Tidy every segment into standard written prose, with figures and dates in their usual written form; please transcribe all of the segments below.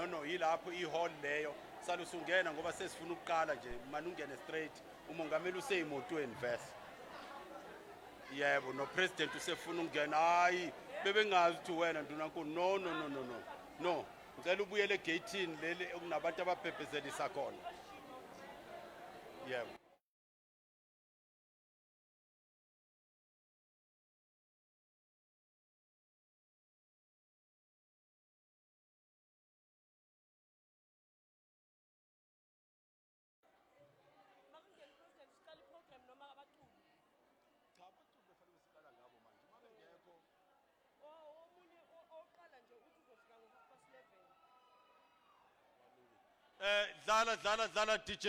no yilapho ihall leyo salusungena ngoba sesifuna ukuqala nje manje ungene straight umongameli useyimotweni vese yebo no president usefuna ukungena hayi bebengazi ukuthi wena ndunankulu no ngicela ubuyele egateini leli okunabantu ababhebhezelisa khona yebo dlala DJ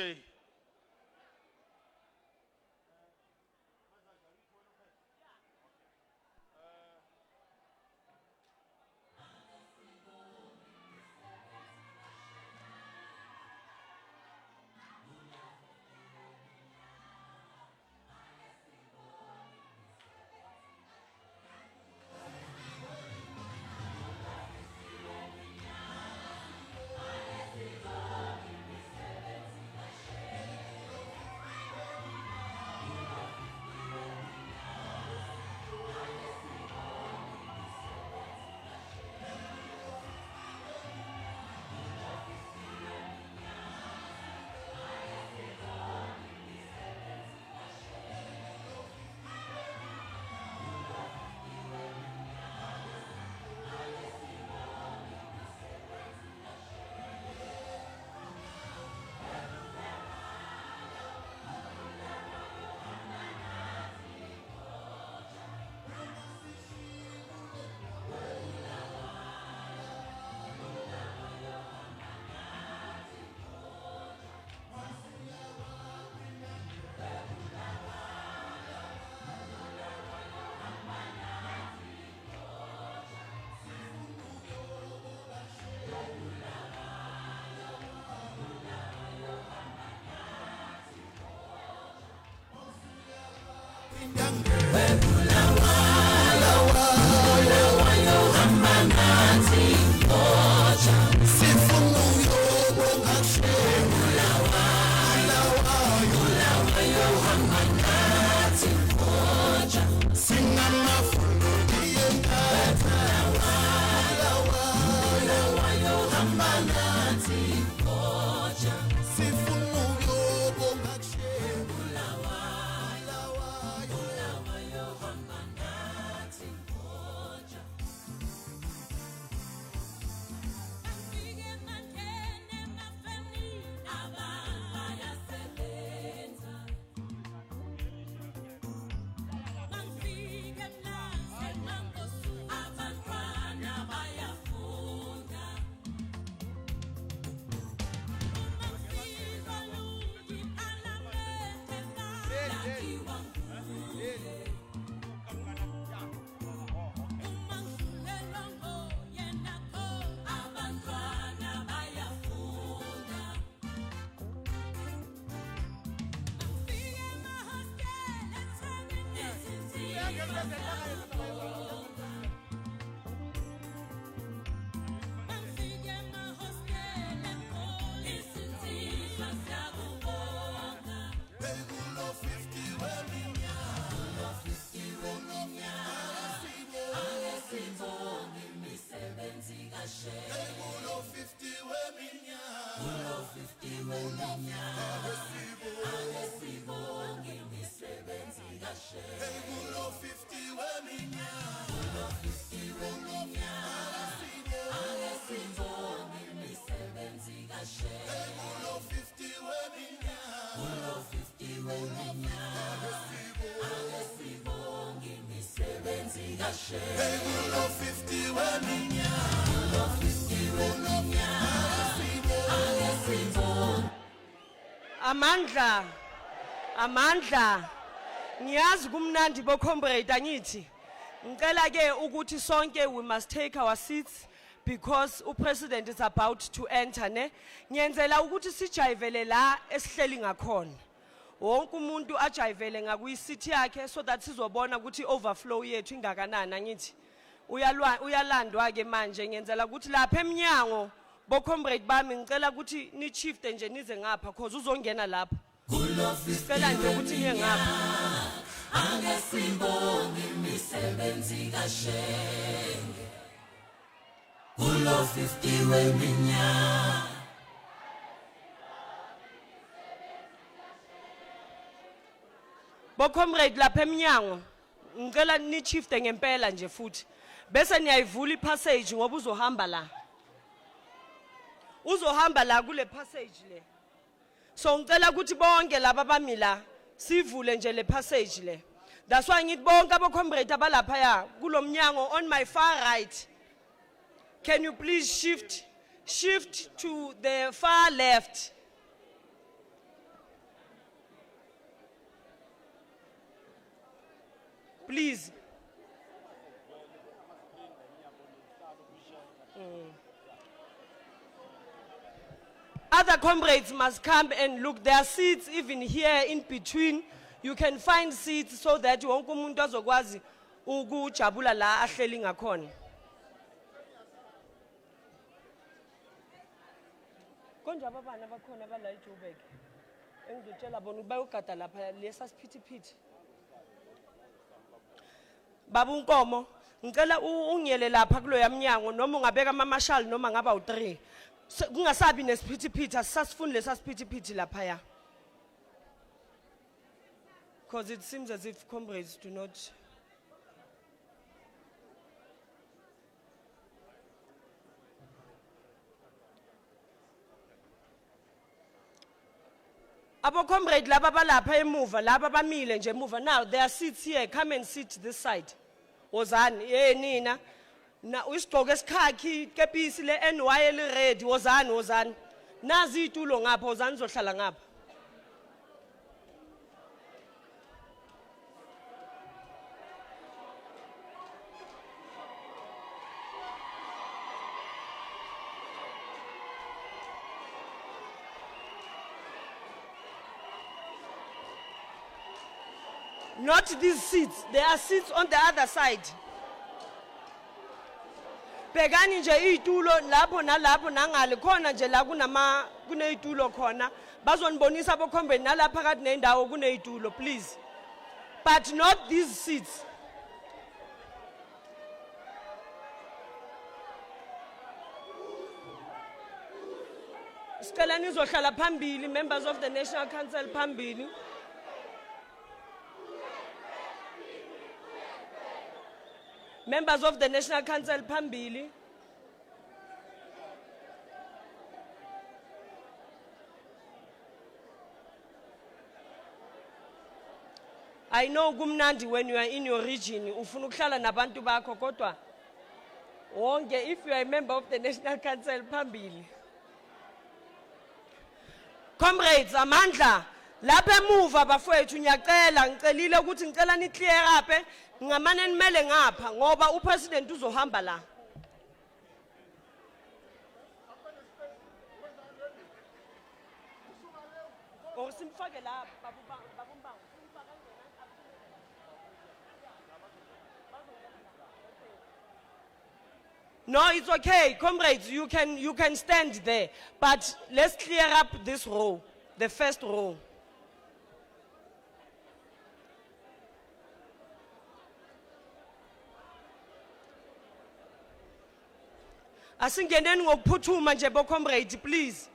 Amandla ngiyazi kumnandi bo comrade angithi ngicela ke ukuthi sonke we must take our seats because upresident is about to enter ne ngiyenzela ukuthi sijayivele la esihleli ngakhona wonke umuntu ajayivele ngakuyisithi yakhe so that sizobona ukuthi overflow yethu ingakanani angithi uyalandwa ke manje ngiyenzela ukuthi lapha eminyango bo comrade bami ngicela ukuthi ni shift nje nize ngapha cause uzongena lapha ngicela nje ukuthi niye ngapha Angesimbongi imisebenzi kaShenge Kulo 50 weminyaka bo comrade lapha eminyango ngicela ni shift ngempela nje futhi bese niyayivula ipassage ngoba uzohamba la kule passage le so ngicela ukuthi bonke laba bamila sivule nje le passage le that's why ngithi bonke abo comrade abalapha ya kulomnyango on my far right can you please shift to the far left please Other comrades must come and look. There are seats even here in between. You can find seats so that wonke umuntu azokwazi ukujabula la ahleli ngakhona. Konje ababana bakhona bala eJoburg. Engizotshela bona bayogada lapha lesa siphithiphithi. Baba uNkomo, ngicela ungiyele lapha kulo yamnyango noma ungabeka ama marshal noma ngaba u3. Kungasabi nesiphithiphithi asasifuni lesa siphithiphithi lapha ya. Because it seems as if comrades do not Abo comrade laba balapha emuva laba bamile nje emuva now there are seats here come and sit this side wozani nina na usigqoke esikhakhi kepisi le NY le red wozani nazi itulo ngapha wozani zohlala ngapha Not these seats. There are seats on the other side. Begani nje itulo lapho nalapho nangale khona nje la kuneyitulo khona bazonibonisa abo comrade nalapha phakathi nendawo kuneyitulo please. But not these seats. Sicela nizohlala phambili members of the National Council phambili. Members of the National Council phambili. I know kumnandi when you are in your region ufuna ukuhlala nabantu bakho kodwa wonke if you are a member of the National Council phambili. Comrades amandla lapha emuva bafowethu ngicelile ukuthi ngicela ni clear up ngamane nimele ngapha ngoba upresident uzohamba la simfake la babumbango No, it's okay, comrades. You can stand there, but let's clear up this row, the first row. Asingenen ngokuphuthuma nje bo comrades, please.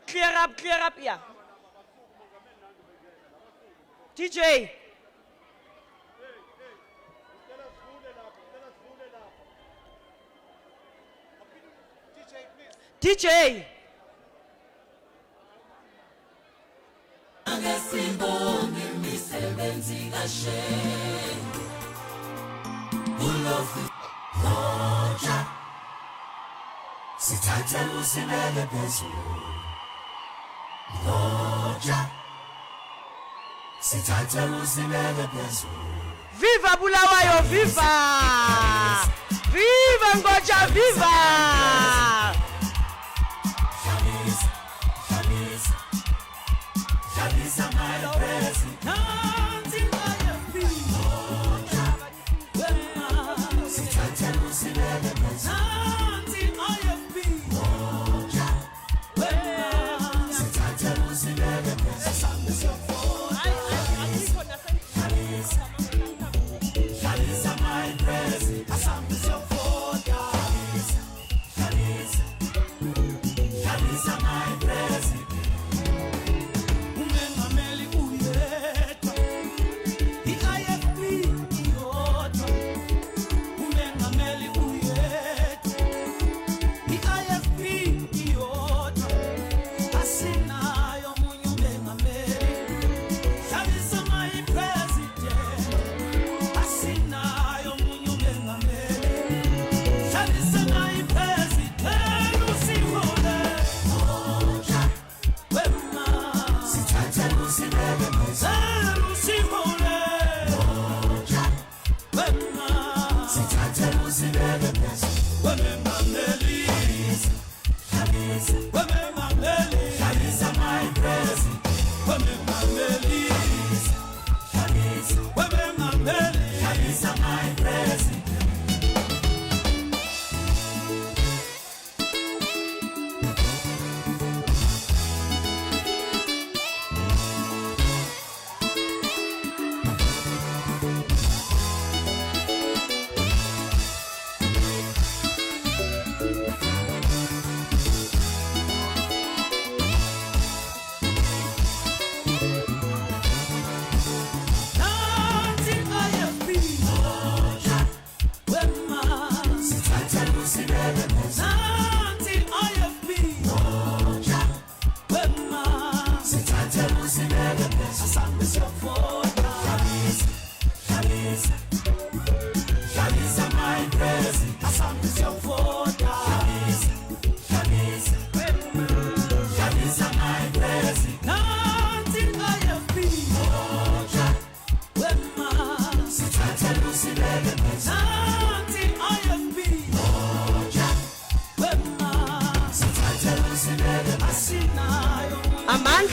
Clear up, yeah. DJ. DJ. Angesimbongi imisebenzi kaShenge Ulofi Roja Sithathe usibeke phezulu Roja Sithathe usibeke phezulu Viva Bulawayo, viva! Viva Ngoja, viva!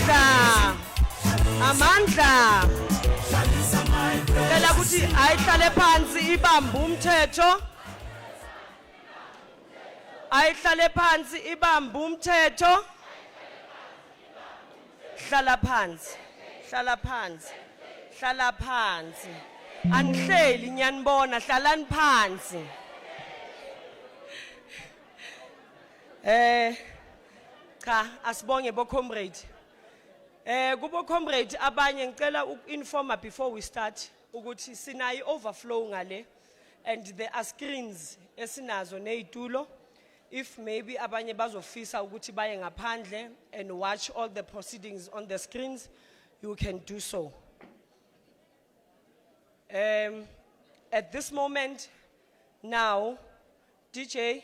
Amandla. Amandla. Cela ukuthi ayihlale phansi ibambe umthetho. Ayihlale phansi ibambe umthetho. Hlala phansi. Hlala phansi. Hlala phansi. Anihleli ngiyanibona, hlalani phansi. Cha, asibonge bo comrade. Kubo comrade abanye ngicela ukinforma before we start ukuthi sinayi overflow ngale and there are screens esinazo nezitulo. If maybe abanye bazofisa ukuthi baye ngaphandle and watch all the proceedings on the screens, you can do so. At this moment, now, DJ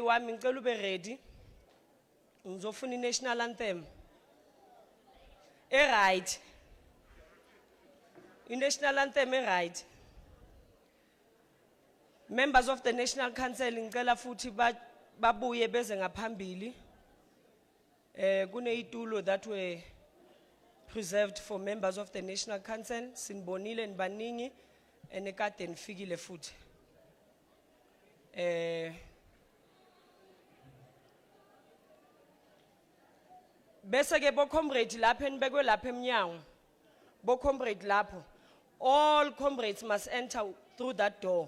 wami ngicela ube ready. Ngizofuna i-national anthem. Right. I-national anthem right. Members of the National Council ngicela futhi babuye beze ngaphambili. Kunezitulo that were preserved for members of the National Council. Sinbonile nbaningi enekade nifikile futhi. Bese ke bo comrade lapha enibekwe lapha emnyango. Bo comrade lapho. All comrades must enter through that door.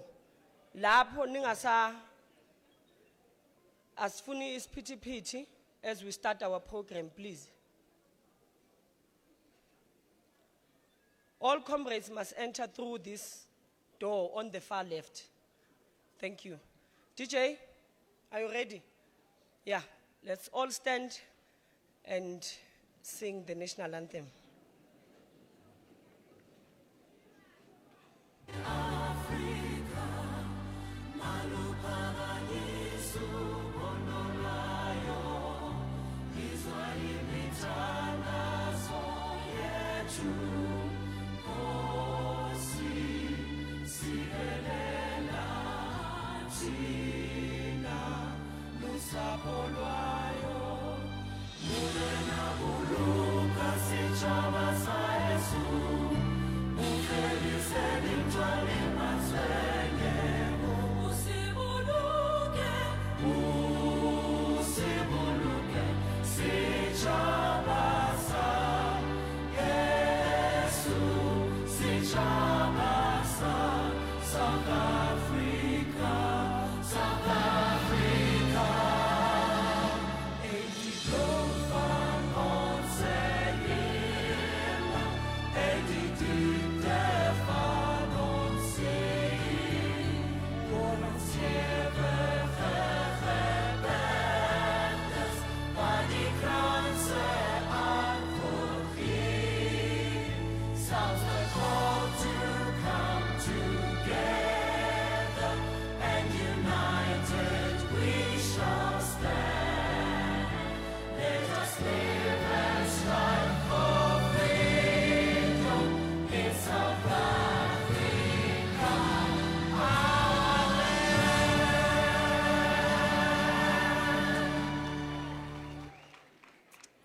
Lapho ningasa asifuni isiphithiphithi as we start our program, please. All comrades must enter through this door on the far left. Thank you. DJ, are you ready? Yeah, let's all stand and sing the national anthem.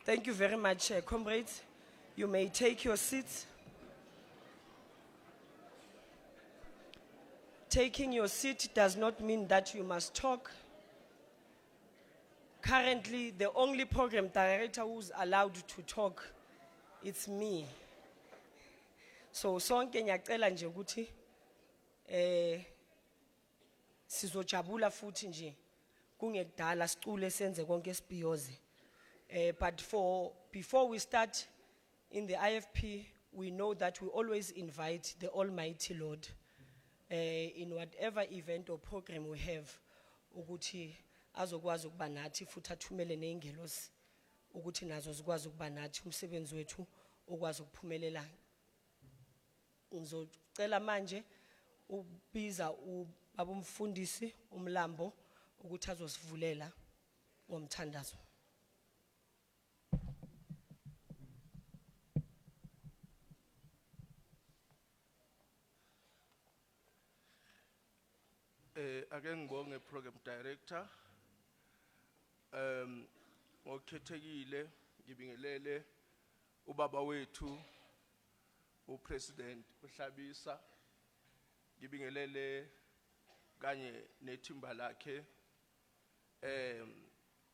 Thank you very much, comrades. You may take your seats. Taking your seat does not mean that you must talk. Currently, the only program director who's allowed to talk, it's me. So, sonke ngiyacela nje ukuthi sizojabula futhi nje kungekudala sicule senze konke esibhiyoze. But before we start in the IFP, we know that we always invite the Almighty Lord in whatever event or program we have, ukuthi azokwazi ukuba nathi futhi athumele neingelosi ukuthi nazo zikwazi ukuba nathi umsebenzi wethu okwazi ukuphumelela. Ngizocela manje ubiza ubaba umfundisi uMlambo ukuthi azosivulela ngomthandazo. Ake ngibonge program director ngokukhethekile ngibingelele ubaba wethu uPresident uHlabisa, ngibingelele kanye nethimba lakhe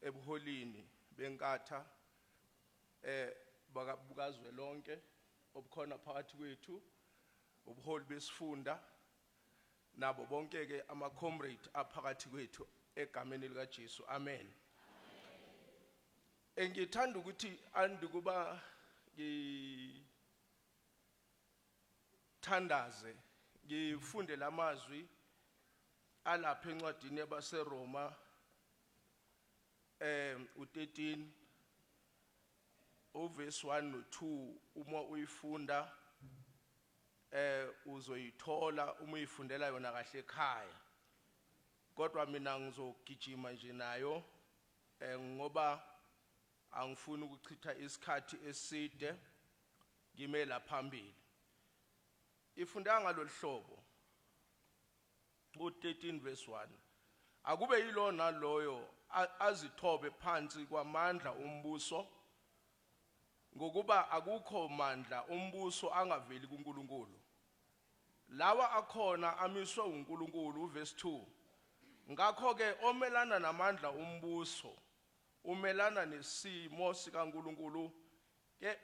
ebuholini benkatha bakabukazwe lonke obukhona phakathi kwethu, ubuholi besifunda nabo bonke ke ama comrade aphakathi kwethu egameni lika Jesu. Amen. Engithanda ukuthi andikuba ngithandaze ngifunde lamazwi alapha encwadini yabaseRoma u13 uverse 1 no2. Uma uyifunda uzoyithola uma uyifundela yona kahle ekhaya, kodwa mina ngizogijima nje nayo ngoba angifuni ukuchitha isikhathi eside ngimela phambili. Ifunda ngaloluhlobo u13 verse 1, akube yilo naloyo azithobe phansi kwamandla umbuso, ngokuba akukho mandla umbuso angaveli kuNkulunkulu. Lawa akhona amiswe uNkulunkulu. Verse 2, ngakho ke omelana namandla umbuso umelana nesimo sikaNkulunkulu,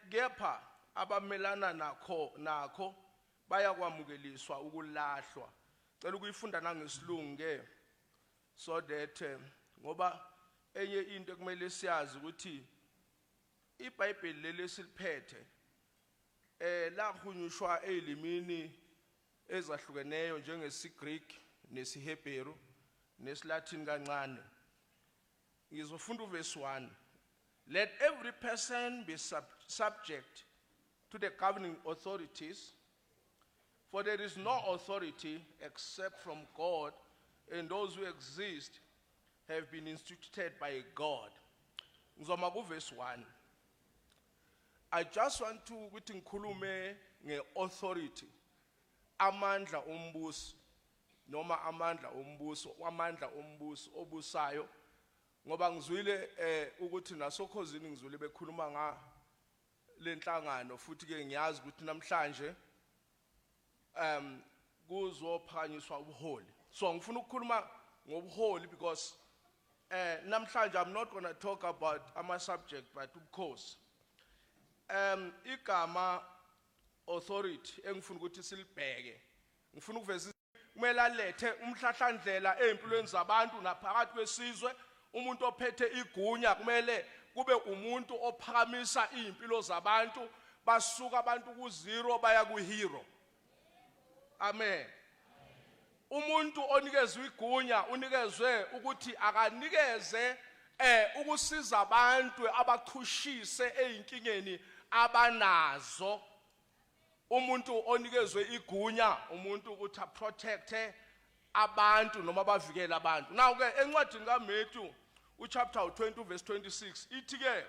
kepha abamelana nakho bayakwamukeliswa ukulahlwa. Cela ukuyifunda nangesilungu ke, so that ngoba enye into ekumele siyazi ukuthi iBhayibheli leli siliphethe lahunyushwa elimini ezahlukeneyo njengesiGreek nesiHebheru nesiLatin kancane. Ngizofunda uverse 1. Let every person be subject to the governing authorities, for there is no authority except from God, and those who exist have been instituted by God. Ngizoma kuverse 1. I just want to ukuthi ngikhulume ngeauthority, amandla ombuso noma amandla ombuso obusayo, ngoba ngizwile ukuthi nasokhozini ngizwile bekhuluma nga lenhlangano, futhi ke ngiyazi ukuthi namhlanje kuzophakanyiswa ubuholi. So ngifuna ukukhuluma ngobuholi because namhlanje I'm not going to talk about ama subject but ubukhosi. Igama authority engifuna ukuthi silibheke, ngifuna ukuveza kumele alethe umhlahlandlela empilweni zabantu naphakathi kwesizwe. Umuntu ophethe igunya kumele kube umuntu ophakamisa impilo zabantu, basuka abantu ku0 baya ku-hero. Amen. Umuntu onikezwe igunya unikezwe ukuthi akanikeze ukusiza abantu abaqhushise ezinkingeni abanazo. Umuntu onikezwe igunya umuntu ukuthi protecte abantu noma bavikele abantu. Now ke encwadini kaMatthew uchapter 20 verse 26 ithi ke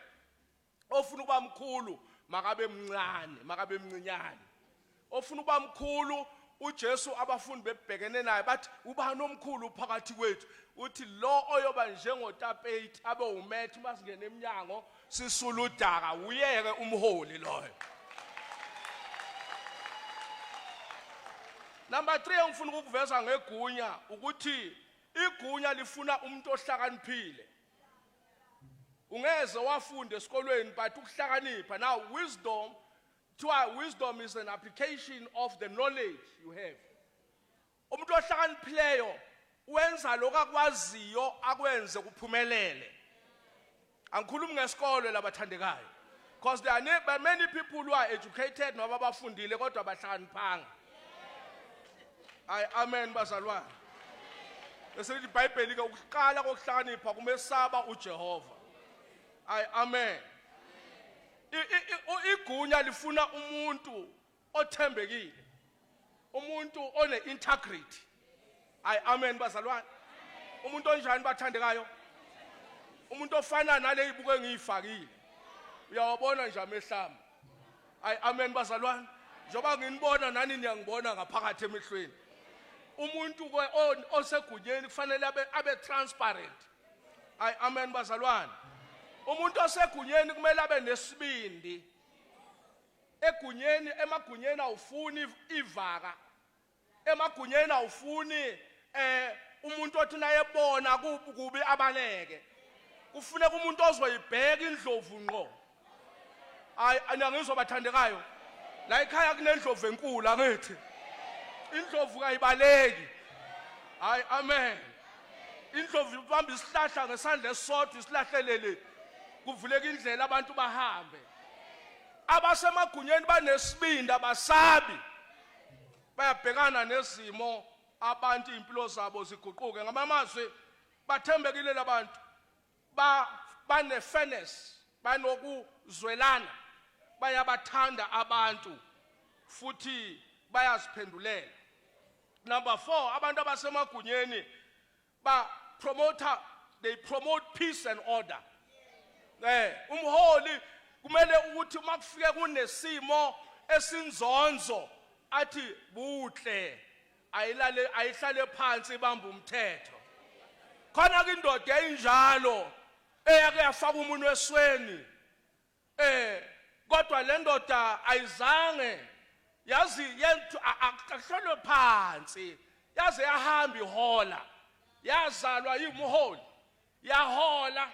ofuna ukuba mkhulu makabe mncane makabe mncinyane. Ofuna ukuba mkhulu, uJesu abafundi bebhekene naye bathi ubani omkhulu phakathi kwethu? Uthi lo oyoba njengotapeti abe umethi masingena eminyango sisuludaka uyeke umholi loyo. Number 3 engifuna ukuveza ngegunya ukuthi igunya lifuna umuntu ohlakaniphile. Ungeze wafunda esikolweni but ukuhlakanipha. Now wisdom is an application of the knowledge you have. Umuntu ohlakaniphileyo wenza lokho akwaziyo akwenze kuphumelele. Angikhulumi ngesikole labathandekayo, because there are many people who are educated noma bafundile kodwa bahlakaniphanga. Amen bazalwane. Bese iBhayibheli ke ukuqala kokuhlakanipha kumesaba uJehova. Amen. Igunya lifuna umuntu othembekile, umuntu one integrity. Amen bazalwane. Umuntu onjani bathandekayo? Umuntu ofana nale ibuko engiyifakile. Uyawabona nje amehlami. Amen bazalwane. Njoba nginibona nani niyangibona ngaphakathi emehlweni. Umuntu osegunyeni kufanele abe transparent. Amen bazalwane. umuntu osegunyeni kumele abe nesibindi egunyeni emagunyeni awufuni ivaka emagunyeni awufuni umuntu othi nayebona kubi abaleke kufuneka umuntu ozoyibheka indlovu ngqo hayi angizwa bathandekayo la ekhaya kunendlovu enkulu angithi indlovu kayibaleki hayi amen indlovu ibamba isihlahla ngesandla esodwa isilahlelele kuvuleka indlela abantu bahambe abasemagunyeni banesibindi abasabi bayabhekana nezimo abantu impilo zabo ziguquke ngamamazwi bathembekile labantu bane fairness banokuzwelana bayabathanda abantu futhi bayaziphendulela. Number 4, abantu abasemagunyeni they promote peace and order. Umholi kumele ukuthi makufike kunesimo esinzonzo athi buhle ayihlale phansi ibamba umthetho. Khona ke indoda enjalo eyake yafaka umuntu esweni kodwa le ndoda ayizange yazi yentu akahlolwe phansi yaze yahamba ihola yazalwa yimholi yahola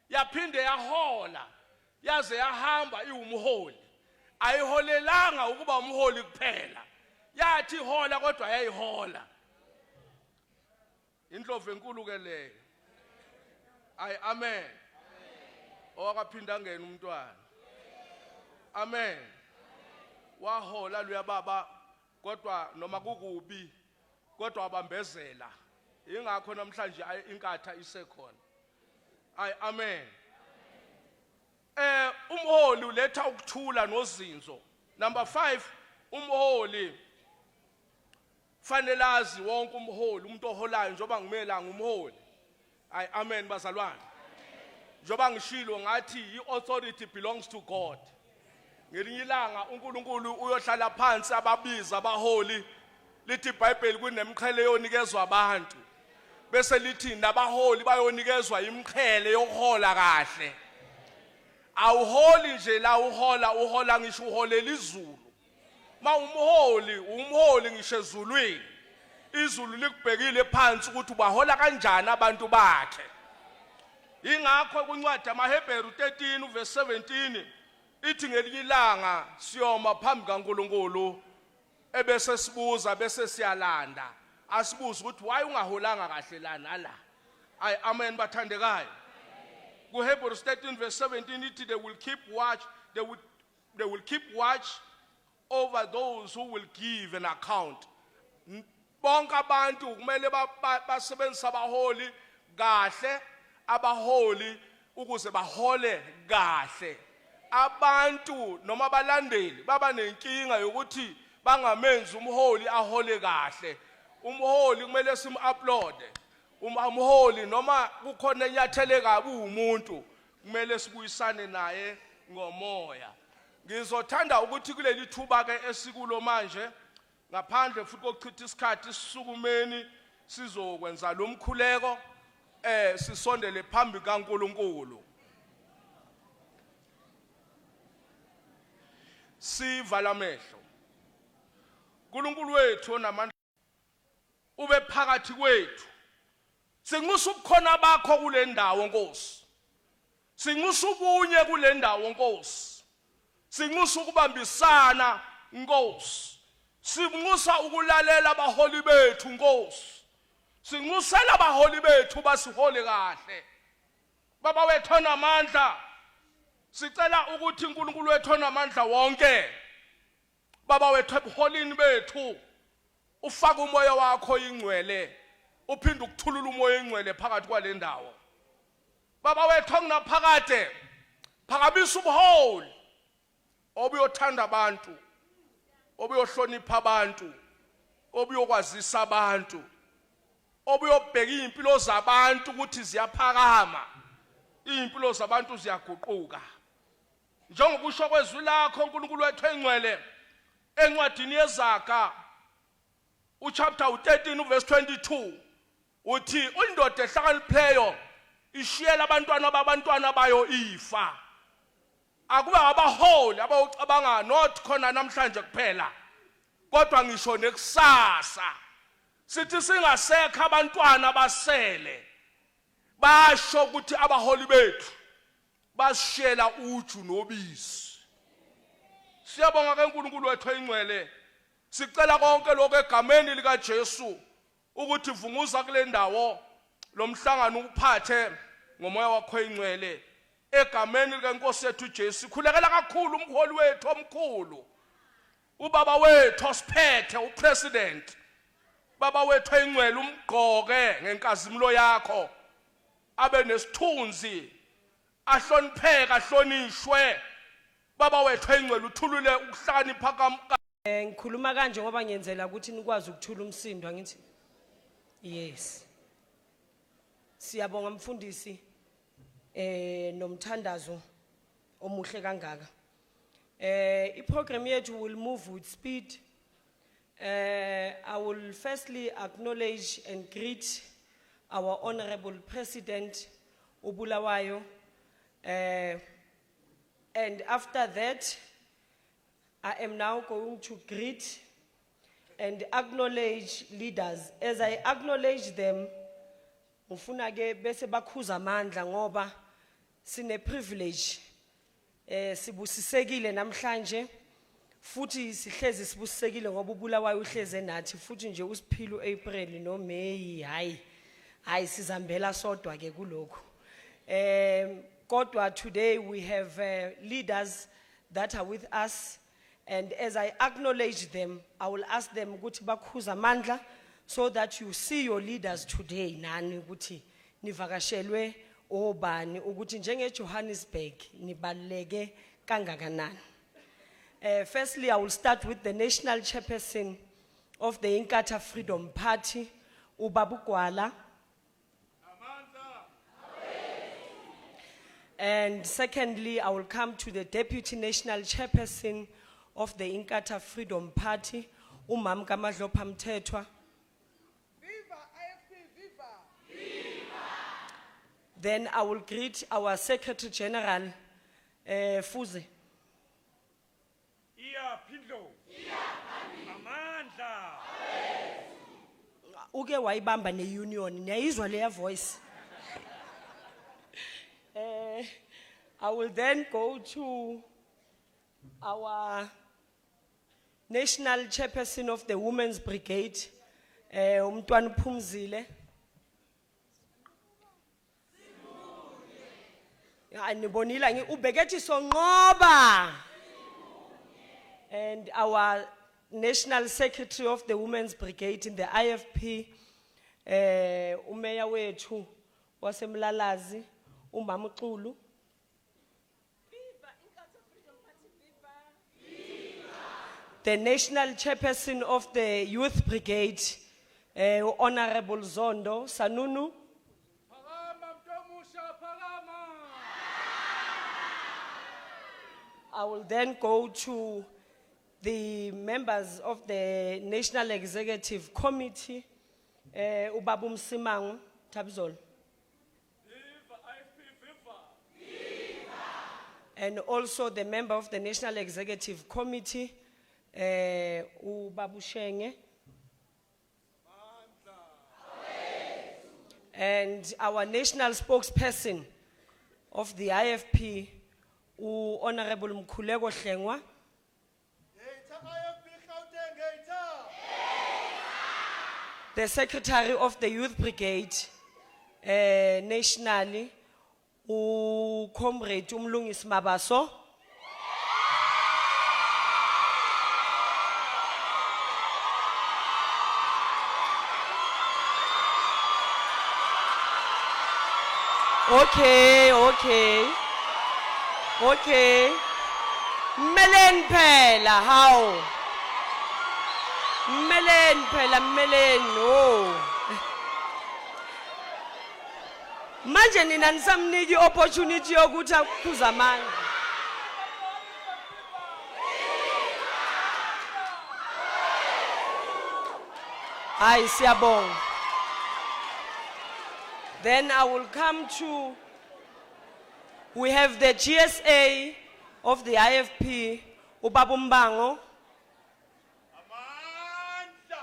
yaphinde yahola yaze yahamba iwumholi ayiholelanga ukuba umholi kuphela yathi ihola kodwa yayihola indlovu enkulu ke leyo amen owakaphinda ngena umntwana amen wahola luya baba kodwa noma kukubi kodwa wabambezela ingakho namhlanje inkatha isekhona amen umholi uletha ukuthula nozinzo. Number 5, umholi fanele azi wonke umholi umuntu oholayo njoba ngimela ngumholi amen bazalwane njoba ngishilo ngathi i-authority belongs to God. Ngelinye ilanga uNkulunkulu uyohlala phansi ababiza abaholi lithi iBhayibheli kunemqhele yonikezwa abantu bese lithi nabaholi bayonikezwa imqhele yokuhola kahle. Awuholi nje la uhola ngisho uholela izulu. Ma umholi ngisho ezulwini. Izulu likubhekile phansi ukuthi ubahola kanjani abantu bakhe. Ingakho kuncwadi amaHebheru 13 verse 17 ithi ngelinye ilanga siyoma phambi kaNkulunkulu ebese sibuza bese siyalanda asibuza ukuthi why ungaholanga kahle la nala. Amen bathandekayo. Hebrews 13 verse 17 ithi they will keep watch over those who will give an account. Bonke abantu kumele basebenzise abaholi kahle abaholi ukuze bahole kahle. Abantu noma balandeli baba nenkinga yokuthi bangamenzi umholi ahole kahle. Umholi kumele sim-uploade. Umholi noma kukhona enyathele kabi umuntu kumele sibuyisane naye ngomoya. Ngizothanda ukuthi kuleli thuba ke esikulo manje ngaphandle futhi kokuchitha isikhathi sisukumeni sizokwenza lo mkhuleko sisondele phambi kaNkulunkulu. Sivala amehlo. uNkulunkulu wethu onamandla ube phakathi kwethu. Sinxusa ubukhona bakho kule ndawo Nkosi. Sinxusa ubunye kule ndawo Nkosi. Sinxusa ukubambisana Nkosi. Sinxusa ukulalela abaholi bethu Nkosi. Sinxusela abaholi bethu basihole kahle. Baba wethu onamandla sicela ukuthi uNkulunkulu wethu onamandla wonke baba wethu ebuholini bethu ufaka umoya wakho ingcwele uphinde ukuthulula umoya ingcwele phakathi kwale ndawo. Baba wethu ongunaphakade phakabisa ubuholi obuyothanda abantu obuyohlonipha abantu obuyokwazisa abantu obuyobheka impilo zabantu ukuthi ziyaphakama impilo zabantu ziyaguquka njengokusho kwezwi lakho uNkulunkulu wethu engcwele encwadini yeZaga uchapter 13 verse 22 uthi indoda ehlakaniphileyo ishiyela abantwana bayo ifa akube abaholi abacabanga not khona namhlanje kuphela kodwa ngisho nekusasa sithi singasekho abantwana basele basho ukuthi abaholi bethu basishela uju nobisi. Siyabonga ke uNkulunkulu wethu oyingcwele, sicela konke lokho egameni lika Jesu ukuthi vunguza kule ndawo lomhlangano uphathe ngomoya wakho oyingcwele egameni lika Nkosi yethu Jesu. Khulekela kakhulu umholi wethu omkhulu, ubaba wethu osiphethe upresident, baba wethu oyingcwele, umgqoke ngenkazimulo yakho, abe nesithunzi, ahlonipheke, ahlonishwe. Baba wethu oyingcwele, uthulule ukuhlakanipha kamka. Ngikhuluma kanje ngoba ngiyenzela ukuthi nikwazi ukuthula umsindo angithi. Yes. Siyabonga mfundisi nomthandazo omuhle kangaka. I-program yethu will move with speed. I will firstly acknowledge and greet our Honorable President Ubulawayo. And after that, I am now going to greet and acknowledge leaders. As I acknowledge them, ngifuna ke bese bakhuza amandla ngoba sine privilege sibusisekile namhlanje futhi sihlezi sibusisekile ngoba uBulawayo uhleze nathi futhi nje usiphila uApril no May hayi sizambela sodwa ke kuloko. Kodwa today we have leaders that are with us, and as I acknowledge them, I will ask them ukuthi bakhuza amandla so that you see your leaders today nani ukuthi nivakashelwe obani ukuthi njenge Johannesburg nibaleke kangakanani. Firstly, I will start with the national chairperson of the Inkatha Freedom Party, uBaba Gwala. And secondly, I will come to the deputy national chairperson of the Inkatha Freedom Party, Umam Kamadlopha Mthethwa. Viva IFP, viva! Then I will greet our Secretary General, Fuze. Iya Phindlo. Amandla. Uke wayibamba ne union, niyayizwa leya voice. I will then go to our national chairperson of the Women's Brigade, Umntwana Phumzile. Anibonila ngi ubekethi sonqoba. And our national secretary of the Women's Brigade in the IFP, umeya wethu wasemlalazi, uMama Xulu. The national chairperson of the Youth Brigade, Honorable Zondo Sanunu. I will then go to the members of the National Executive Committee, Ubaba Msimangu Tabzol. And also the member of the National Executive Committee, Ubabu Shenge. And our national spokesperson of the IFP, Honorable Mkhuleko Hlengwa. The secretary of the Youth Brigade, nationally, Comrade Umlungisi Mabaso. Okay. Melen phela how? Melen no. Manje nina nisamniki opportunity yokuthi akhuza amandla. Hayi siyabonga. Then I will come to, we have the GSA of the IFP, Ubaba Mbango. Amandla.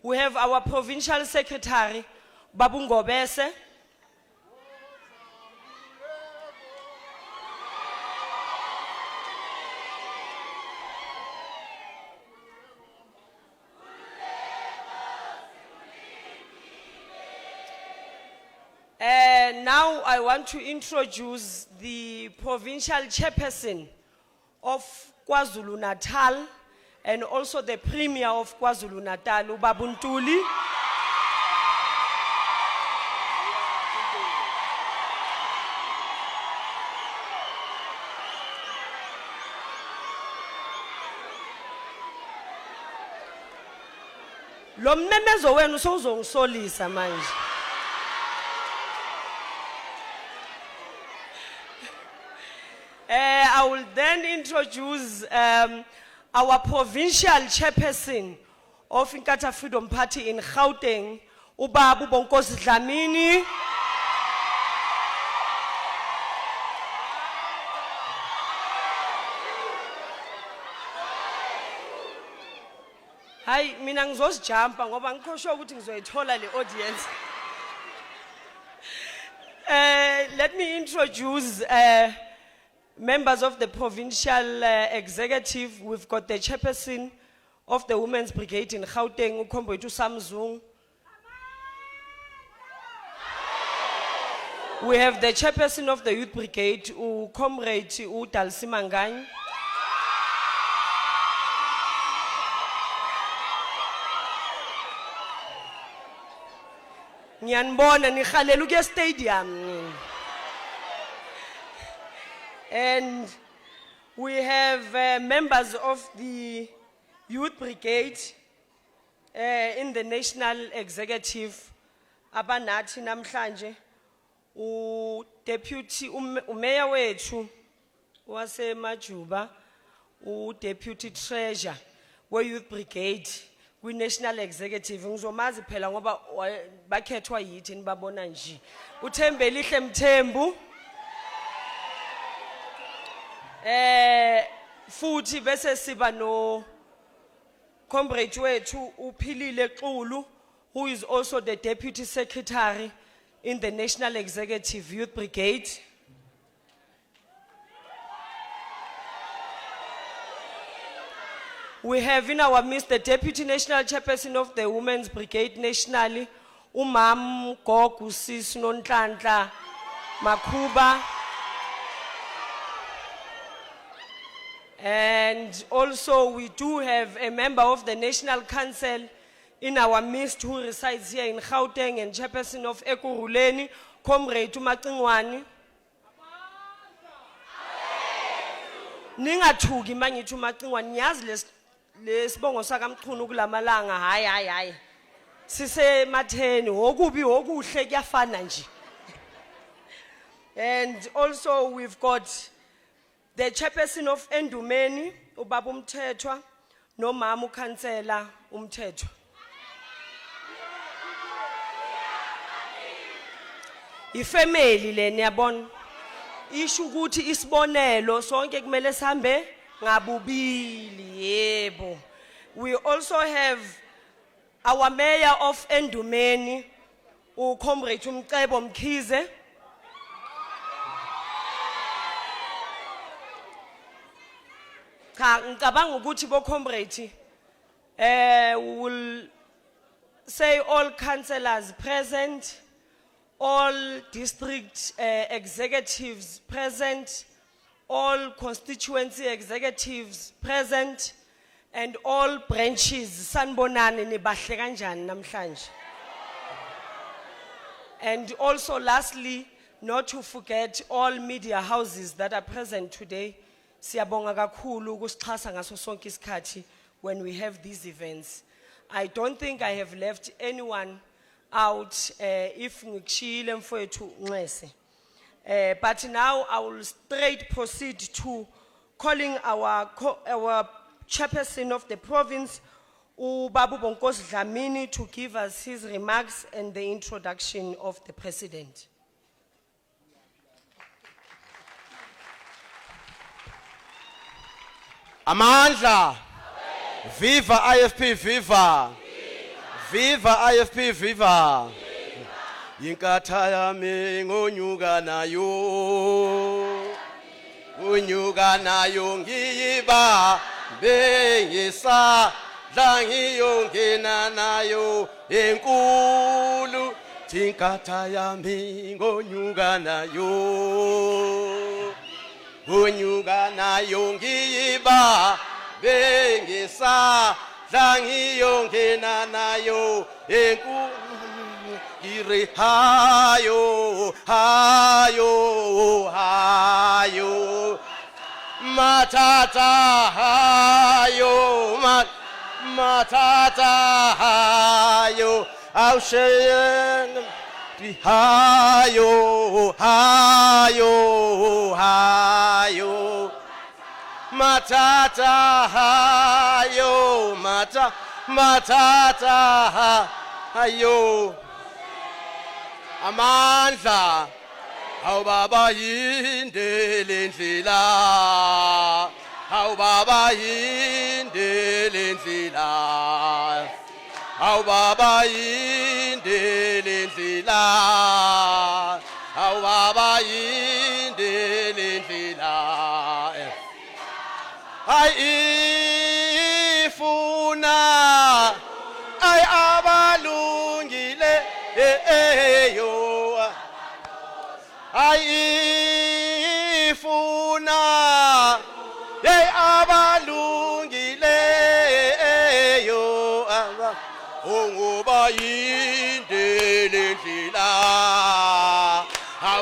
We have our provincial secretary, Babu Ngobese. And now I want to introduce the provincial chairperson of KwaZulu Natal and also the premier of KwaZulu Natal, Ubaba Ntuli. Lo mmemezo wenu sowuzongisolisa manje. I will then introduce our provincial chairperson of Inkatha Freedom Party in Gauteng, Ubaba Bonkosi Dlamini. Hayi mina ngizosijampa ngoba ngikhoshwa ukuthi ngizoyithola le audience. Let me introduce members of the provincial executive. We've got the chairperson of the Women's Brigade in Gauteng, uKhombwethu Samzung. We have the chairperson of the Youth Brigade, uComrade uDalsi Mangani. Ngiyanibona nihalela ukuya stadium. And we have members of the Youth Brigade in the National Executive, abanathi namhlanje, Deputy Mayor wethu wase Majuba, Deputy Treasurer we Youth Brigade, we National Executive. Ngizomazi phela ngoba bakhethwa yithi nibabona nje. uThembelihle Mthembu. Futhi bese siba no comrade wethu uPhilile Xulu, who is also the Deputy Secretary in the National Executive Youth Brigade. We have in our midst the Deputy National Chairperson of the Women's Brigade nationally, Umam Gogu Sis Nonhlanhla Makhuba. And also we do have a member of the National Council in our midst who resides here in Gauteng and chairperson of Ekurhuleni, Comrade uMacingwane. Ningathuki mangithi uMacingwane, niyazi lesibongo sakaMchunu kulamalanga, hayi. Sise matheni, okubi okuhle kuyafana nje. And also we've got the chairperson of Endumeni, Ubaba Umthethwa, no Mama uKhansela Umthethwa. Ifamily le niyabona. Isho ukuthi isibonelo sonke kumele sihambe ngabubili, yebo. We also have our mayor of Endumeni, uComrade uMcebo Mkhize. Ngicabanga ukuthi bo comrade will say all councillors present, all district executives present, all constituency executives present, and all branches. Sanibonani nibahle kanjani namhlanje. And also lastly, not to forget all media houses that are present today. Siyabonga kakhulu ukusixhasa ngaso sonke isikhathi when we have these events. I don't think I have left anyone out if ngikushiyile mfowethu Nxese. But now I will straight proceed to calling our chairperson of the province, Babu Bonkosi Dlamini to give us his remarks and the introduction of the president. Amandla. Viva IFP, viva. Viva IFP, viva. Yinkatha yami ngonyuka nayo. Unyuka nayo ngiyiba bengisa la ngiyongena nayo enkulu. Yinkatha yami ngonyuka nayo. Unyuka nayo ngiyiba bengisa la ngiyongena nayo enkulu. Ire hayo hayo hayo matata hayo matata hayo aushen hayo hayo hayo matata hayo matata hayo Amandla. Hawu baba yindele ndlela. Hawu baba yindele ndlela. Hawu baba yindele ndlela. Hawu baba yindele ndlela. Ay ifuna ay abalungile yo ay ifuna abalungile yo ngoba yindele ndlela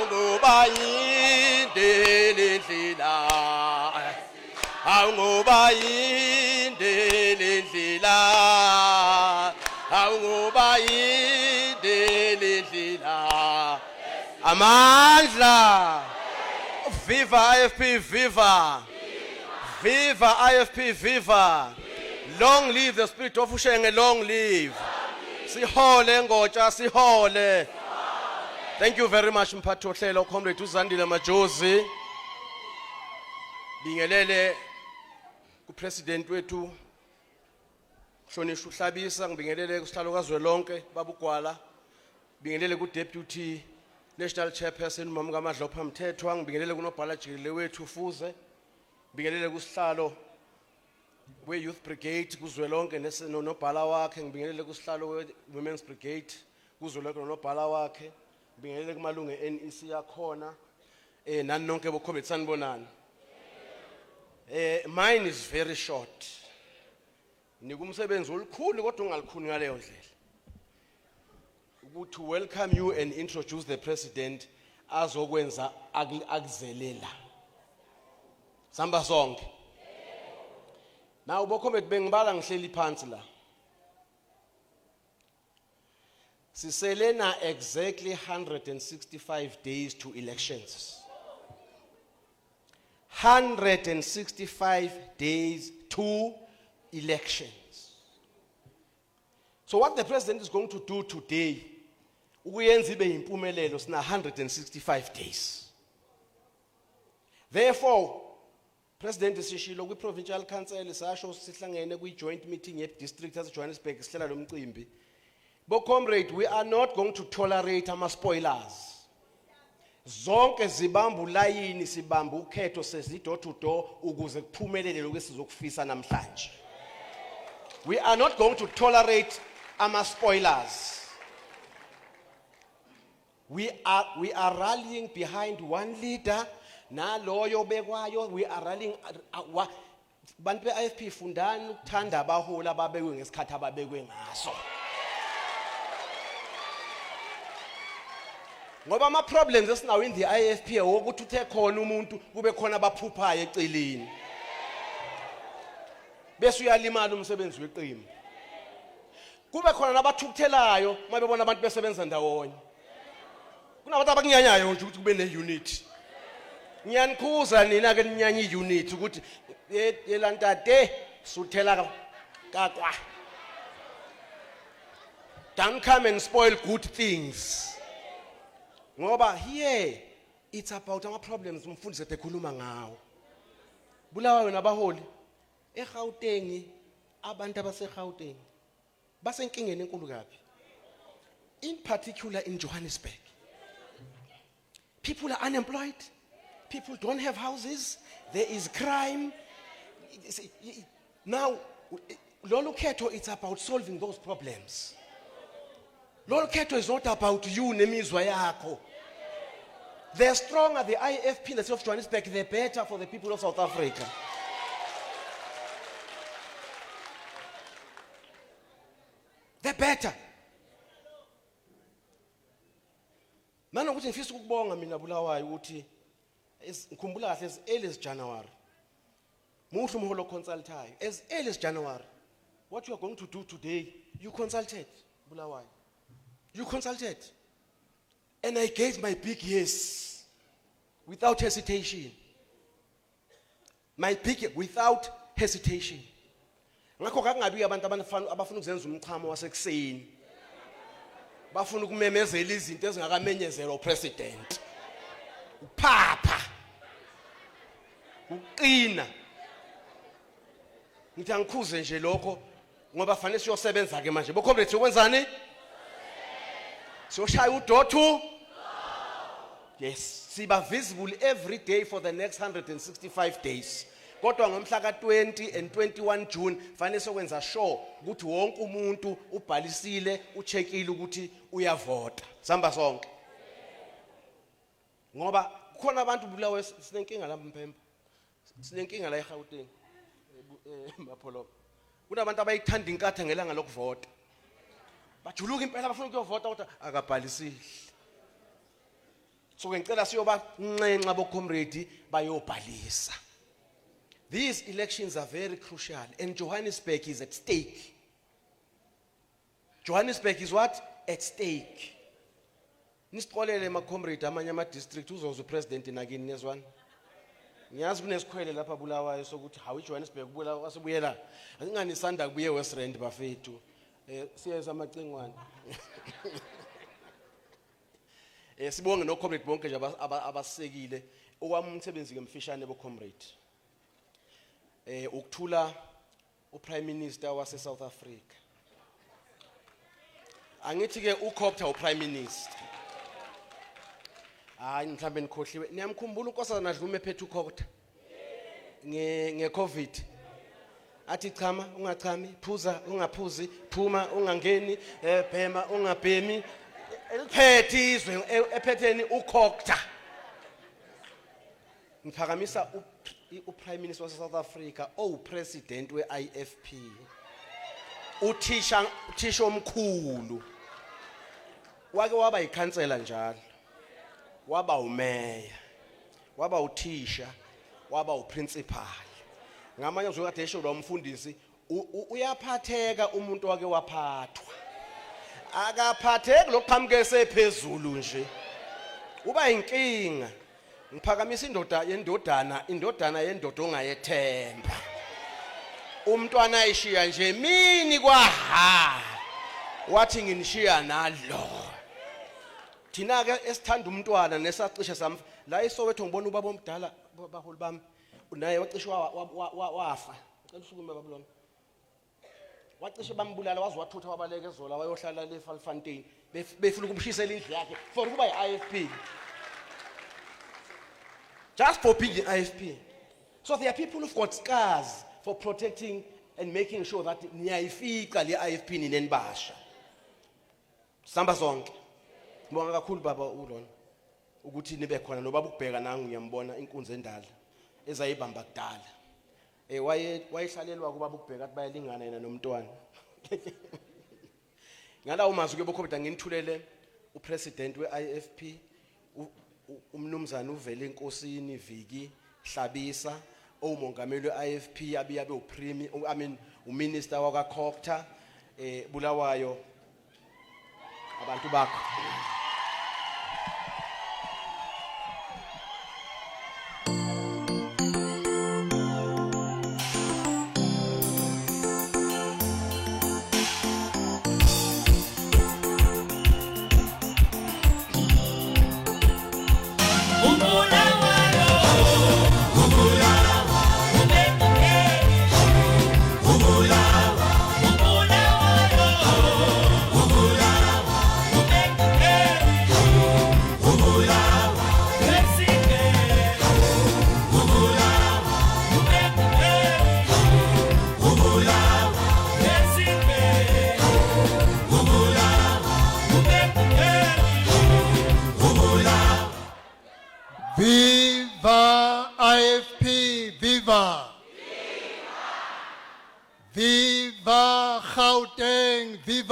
ngoba yindele ndlela ngoba yindele ndlela ngoba yindele ndlela Amandla. Viva IFP, viva. Viva IFP, viva. Long live the spirit of Ushenge, long live. Sihole ngotsha, sihole. Thank you very much mphathi ohlelo Comrade uZandile Majozi. Bingelele ku president wethu Hlonishwa uHlabisa, ngibingelele kusihlalo kazwelonke babugwala. Bingelele ku deputy National Chairperson Mama kaMadlopha Mthethwa, ngibingelele kunobhala jikelele wethu Fuze, ngibingelele kusihlalo we Youth Brigade kuzwelonke nobhala wakhe, ngibingelele kusihlalo we Women's Brigade kuzwelonke nobhala wakhe, ngibingelele kumalungu eNEC yakhona nani nonke bokhombe sanibonani. Mine is very short. Nikumsebenzi olukhulu kodwa ungalikhuni ngaleyo ndlela. To welcome you and introduce the president azokwenza akuzelela. Samba sonke. Now bokhombe bengibala ngihleli phansi la. Siselena exactly 165 days to elections. 165 days to elections. So what the president is going to do today, uyenza ibe impumelelo sina 165 days. Therefore, President sishilo kwi provincial council sasho sihlangene kwi joint meeting ye district as Johannesburg sihlela lo mcimbi. Bo comrade, we are not going to tolerate ama spoilers. Zonke zibamba ulayini sibamba ukhetho sesido to door ukuze kuphumelele lokho sizokufisa namhlanje. We are not going to tolerate ama spoilers. We are rallying behind one leader. Na loyo bekwayo, we are rallying bantu be IFP fundani ukuthanda abahola ababekwe ngesikhathi ababekwe ngaso. Ngoba ama problems esinawo in the IFP ukuthi uthe khona umuntu kube khona abaphuphayo eceleni. Bese uyalimala umsebenzi weqembu. Kube khona nabathukuthelayo mabebona abantu besebenza ndawonye. Kunabantu abakunyanyayo nje ukuthi kube ne unity. Ngiyanikhuza nina ke ninyanya iunity ukuthi yelantate suthela kakwa Don't come and spoil good things. Ngoba here it's about our problems umfundisi ekhuluma ngawo. Bulawayo nabaholi eGauteng abantu abaseGauteng basenkingeni enkulu kabi. In particular in Johannesburg. People are unemployed. People don't have houses. There is crime. Now, Lolo Keto, it's about solving those problems. Lolo Keto is not about you, Nemizwa yako. The stronger the IFP in the city of Johannesburg, the better for the people of South Africa. The better. Mana ukuthi ngifisa ukubonga mina Bulawayo ukuthi ngikhumbula kahle as early as January. Muhle umholo consultayo as early as January. What you are going to do today, you consulted Bulawayo. You consulted. And I gave my big yes without hesitation. My big without hesitation. Ngakho kangabi abantu abafuna ukuzenza umchamo wasekuseni. Bafuna ukumemezela izinto ezingakamenyezela upresident. Uphapha. Uqina. Ngithi angikhuze nje lokho ngoba fanele siyosebenza ke manje. Bokhomrade ukwenzani? Siyoshaya uDothu? Yes, siba visible every day for the next 165 days. Kodwa ngomhla ka20 and 21 June fanele sokwenza sure ukuthi wonke umuntu ubhalisile ucheckile ukuthi uyavota. Samba sonke. Ngoba khona abantu Bulawayo sinenkinga lapha eMpemba. Sinenkinga la eGauteng. Mapholo. Kunabantu abayithanda inkatha ngelanga lokuvota. Bajuluka impela bafuna ukuyovota kodwa akabhalisile. So ngicela siyoba ncenxa boComrade bayobhalisa. These elections are very crucial and Johannesburg is at stake. Johannesburg is what? At stake. Nisixolele maComrade amanye ama district uzoza upresident nakini nezwana. Ngiyazi kunesikhwele lapha Bulawayo sokuthi hawu Johannesburg Bulawayo wasebuyela. Asinganisanda kubuye West Rand bafethu. Siyeza amacengwane. Sibonge noComrade bonke nje abasekile okwami umsebenzi ngemfishane boComrade. Ukuthula uPrime Minister wase South Africa. Angithi ke uCopter uPrime Minister. Hayi mhlambe nikhohliwe. Niyamkhumbula unkosazana Dlume ephethe uCopter. Nge-COVID. Athi chama ungachami, phuza ungaphuzi, phuma ungangeni, bhema ungabhemi. Eliphethe izwe ephetheni uCopter. Ngiphakamisa uPrime Minister wase South Africa president weIFP. Uthisha omkhulu. Wake waba yikhansela njalo. Waba umeya. Waba uthisha, waba uprincipal. Ngamanye uzokade esho lo mfundisi uyaphatheka umuntu wake waphathwa. Akaphatheki loqhamuke sephezulu nje. Uba inkinga. Ngiphakamisa indodana yendoda ongayethemba. Umntwana ayishiya nje mini kwaha. Wathi nginishiya nalo. Thina ke esithanda umntwana nesacishe sami la eSoweto ngibona ubaba omdala baholi bami naye wacishwa wafa. Ngicela usukume babulona. Wacishe bambulala waze wathutha wabaleke eZola wayohlala le Valfontein befuna ukumshisela indlu yakhe for kuba yiIFP. Just for being IFP. So there are people who've got scars for protecting and making sure that niyayifika le IFP ninenibasha. Samba zonke. Ngibonga kakhulu baba ulona ukuthi nibe khona nobaba ukubheka nangu ngiyambona inkunzi endala ezayibamba kudala. Wayehlalelwa kubaba ukubheka ukuthi bayalingana yena nomntwana. Ngala umazwi ke bokhobda nginithulele upresident weIFP umnumzana uvele enkosini Viki Hlabisa omongameli weIFP abiyabe uminister wakaCopter Bulawayo abantu bakho.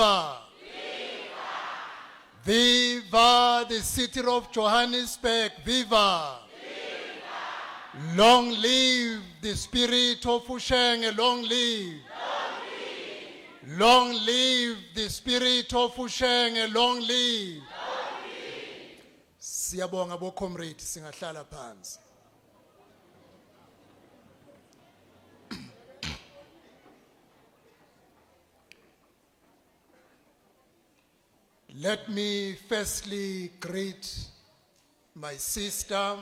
Viva! Viva the city of Johannesburg! Viva! Long live the spirit of Ushenge, long live! Long live the spirit of Ushenge, long live! Siyabonga bo comrade singahlala phansi. Let me firstly greet my sister,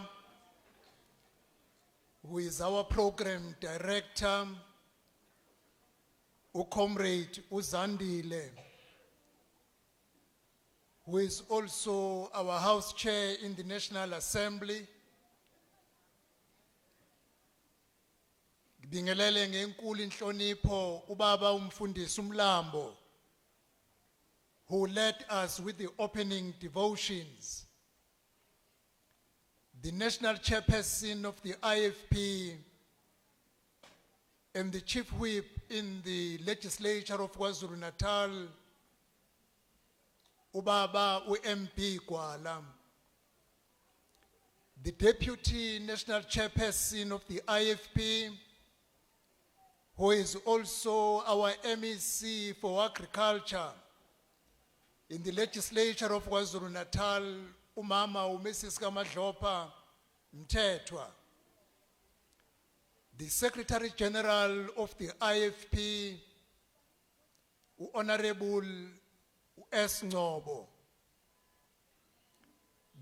who is our program director, Comrade Uzandile, who is also our House Chair in the National Assembly. Ngibingelele ngenkulu inhlonipho ubaba umfundisi uMlambo, who led us with the opening devotions. The national chairperson of the IFP and the chief whip in the legislature of KwaZulu-Natal, Ubaba MP Gwala. The deputy national chairperson of the IFP, who is also our MEC for agriculture in the legislature of KwaZulu-Natal, Umama uMrs. Kamadlopa Mthethwa. The Secretary General of the IFP, Honorable S. Ngobo.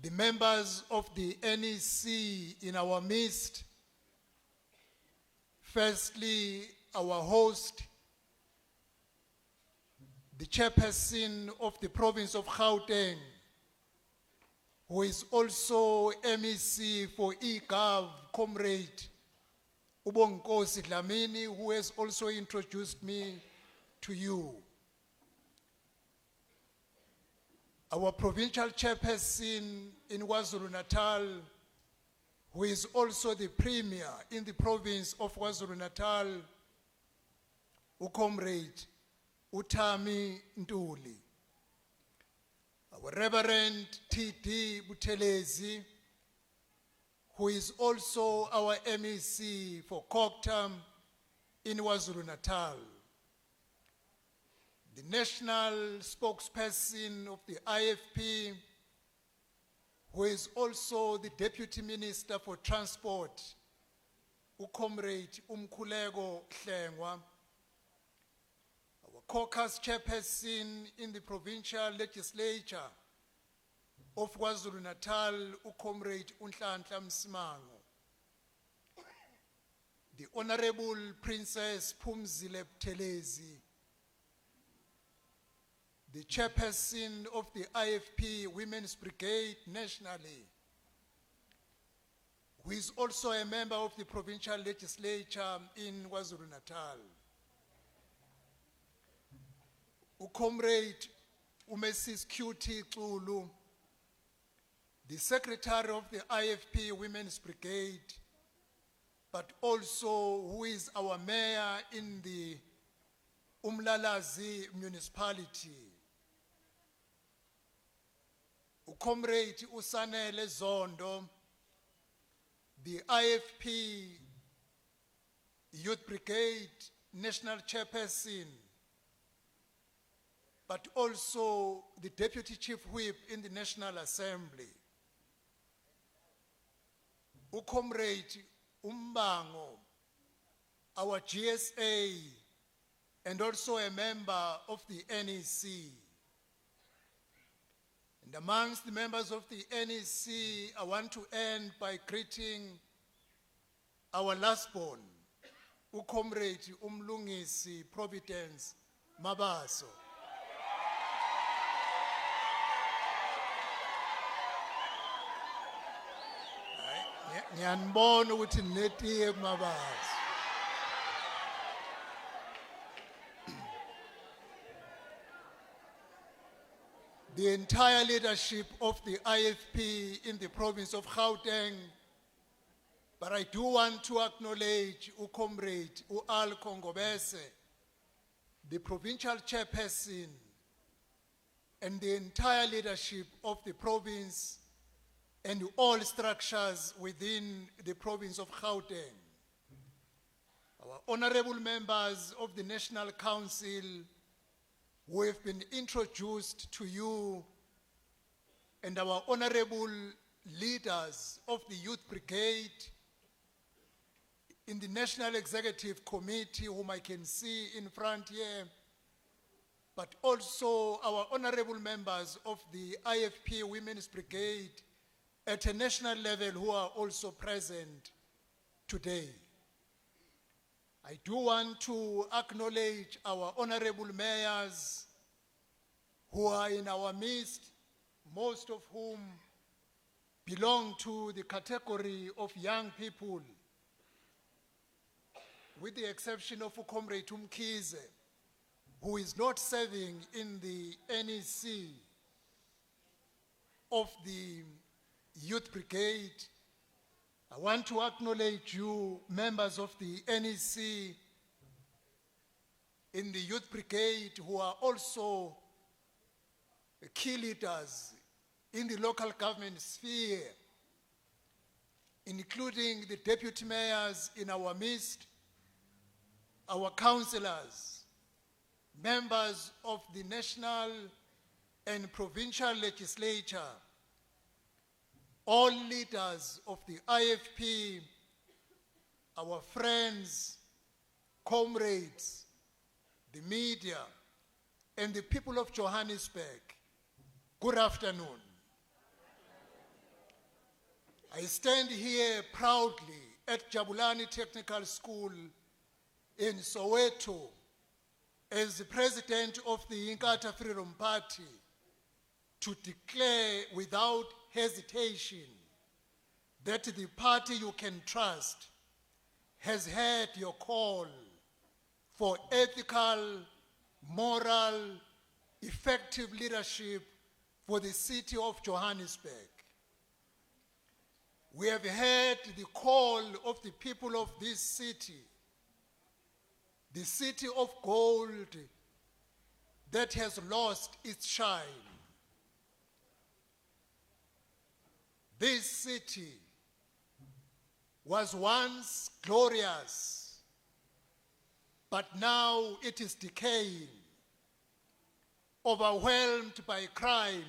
The members of the NEC in our midst. Firstly, our host, the chairperson of the province of Gauteng, who is also MEC for eGov, Comrade Ubonkosi Dlamini, who has also introduced me to you. Our provincial chairperson in KwaZulu-Natal, who is also the premier in the province of KwaZulu-Natal, Comrade Utami Ntuli. Our Reverend T.D. Buthelezi, who is also our MEC for Koktam in KwaZulu-Natal. The national spokesperson of the IFP, who is also the Deputy Minister for Transport, Comrade Umkhuleko Hlengwa. Our caucus chairperson in the provincial legislature of KwaZulu-Natal, Comrade Unhlanhla Msimango. The Honorable Princess Phumzile Buthelezi, the chairperson of the IFP Women's Brigade nationally, who is also a member of the provincial legislature in KwaZulu-Natal. Comrade Mrs. QT Xulu, the secretary of the IFP Women's Brigade, but also who is our mayor in the Umlalazi municipality. Comrade Usanele Zondo, the IFP Youth Brigade National Chairperson, but also the Deputy Chief Whip in the National Assembly. Comrade Umbango, our GSA, and also a member of the NEC. And amongst the members of the NEC, I want to end by greeting our last born, Comrade Umlungisi Providence Mabaso. Ngiyanibona ukuthi netiye Mabaso. The entire leadership of the IFP in the province of Gauteng, but I do want to acknowledge Comrade Al Kongobese, the provincial chairperson and the entire leadership of the province and all structures within the province of Gauteng. Our honorable members of the National Council who have been introduced to you, and our honorable leaders of the Youth Brigade in the National Executive Committee, whom I can see in front here, but also our honorable members of the IFP Women's Brigade at a national level who are also present today. I do want to acknowledge our honorable mayors who are in our midst, most of whom belong to the category of young people, with the exception of Comrade Umkhize, who is not serving in the NEC of the Youth Brigade. I want to acknowledge you, members of the NEC in the Youth Brigade, who are also key leaders in the local government sphere, including the deputy mayors in our midst, our councillors, members of the national and provincial legislature, all leaders of the IFP, our friends, comrades, the media, and the people of Johannesburg. Good afternoon. I stand here proudly at Jabulani Technical School in Soweto as the president of the Inkatha Freedom Party to declare without hesitation that the party you can trust has heard your call for ethical, moral, effective leadership for the city of Johannesburg. We have heard the call of the people of this city, the city of gold that has lost its shine. This city was once glorious, but now it is decaying, overwhelmed by crime,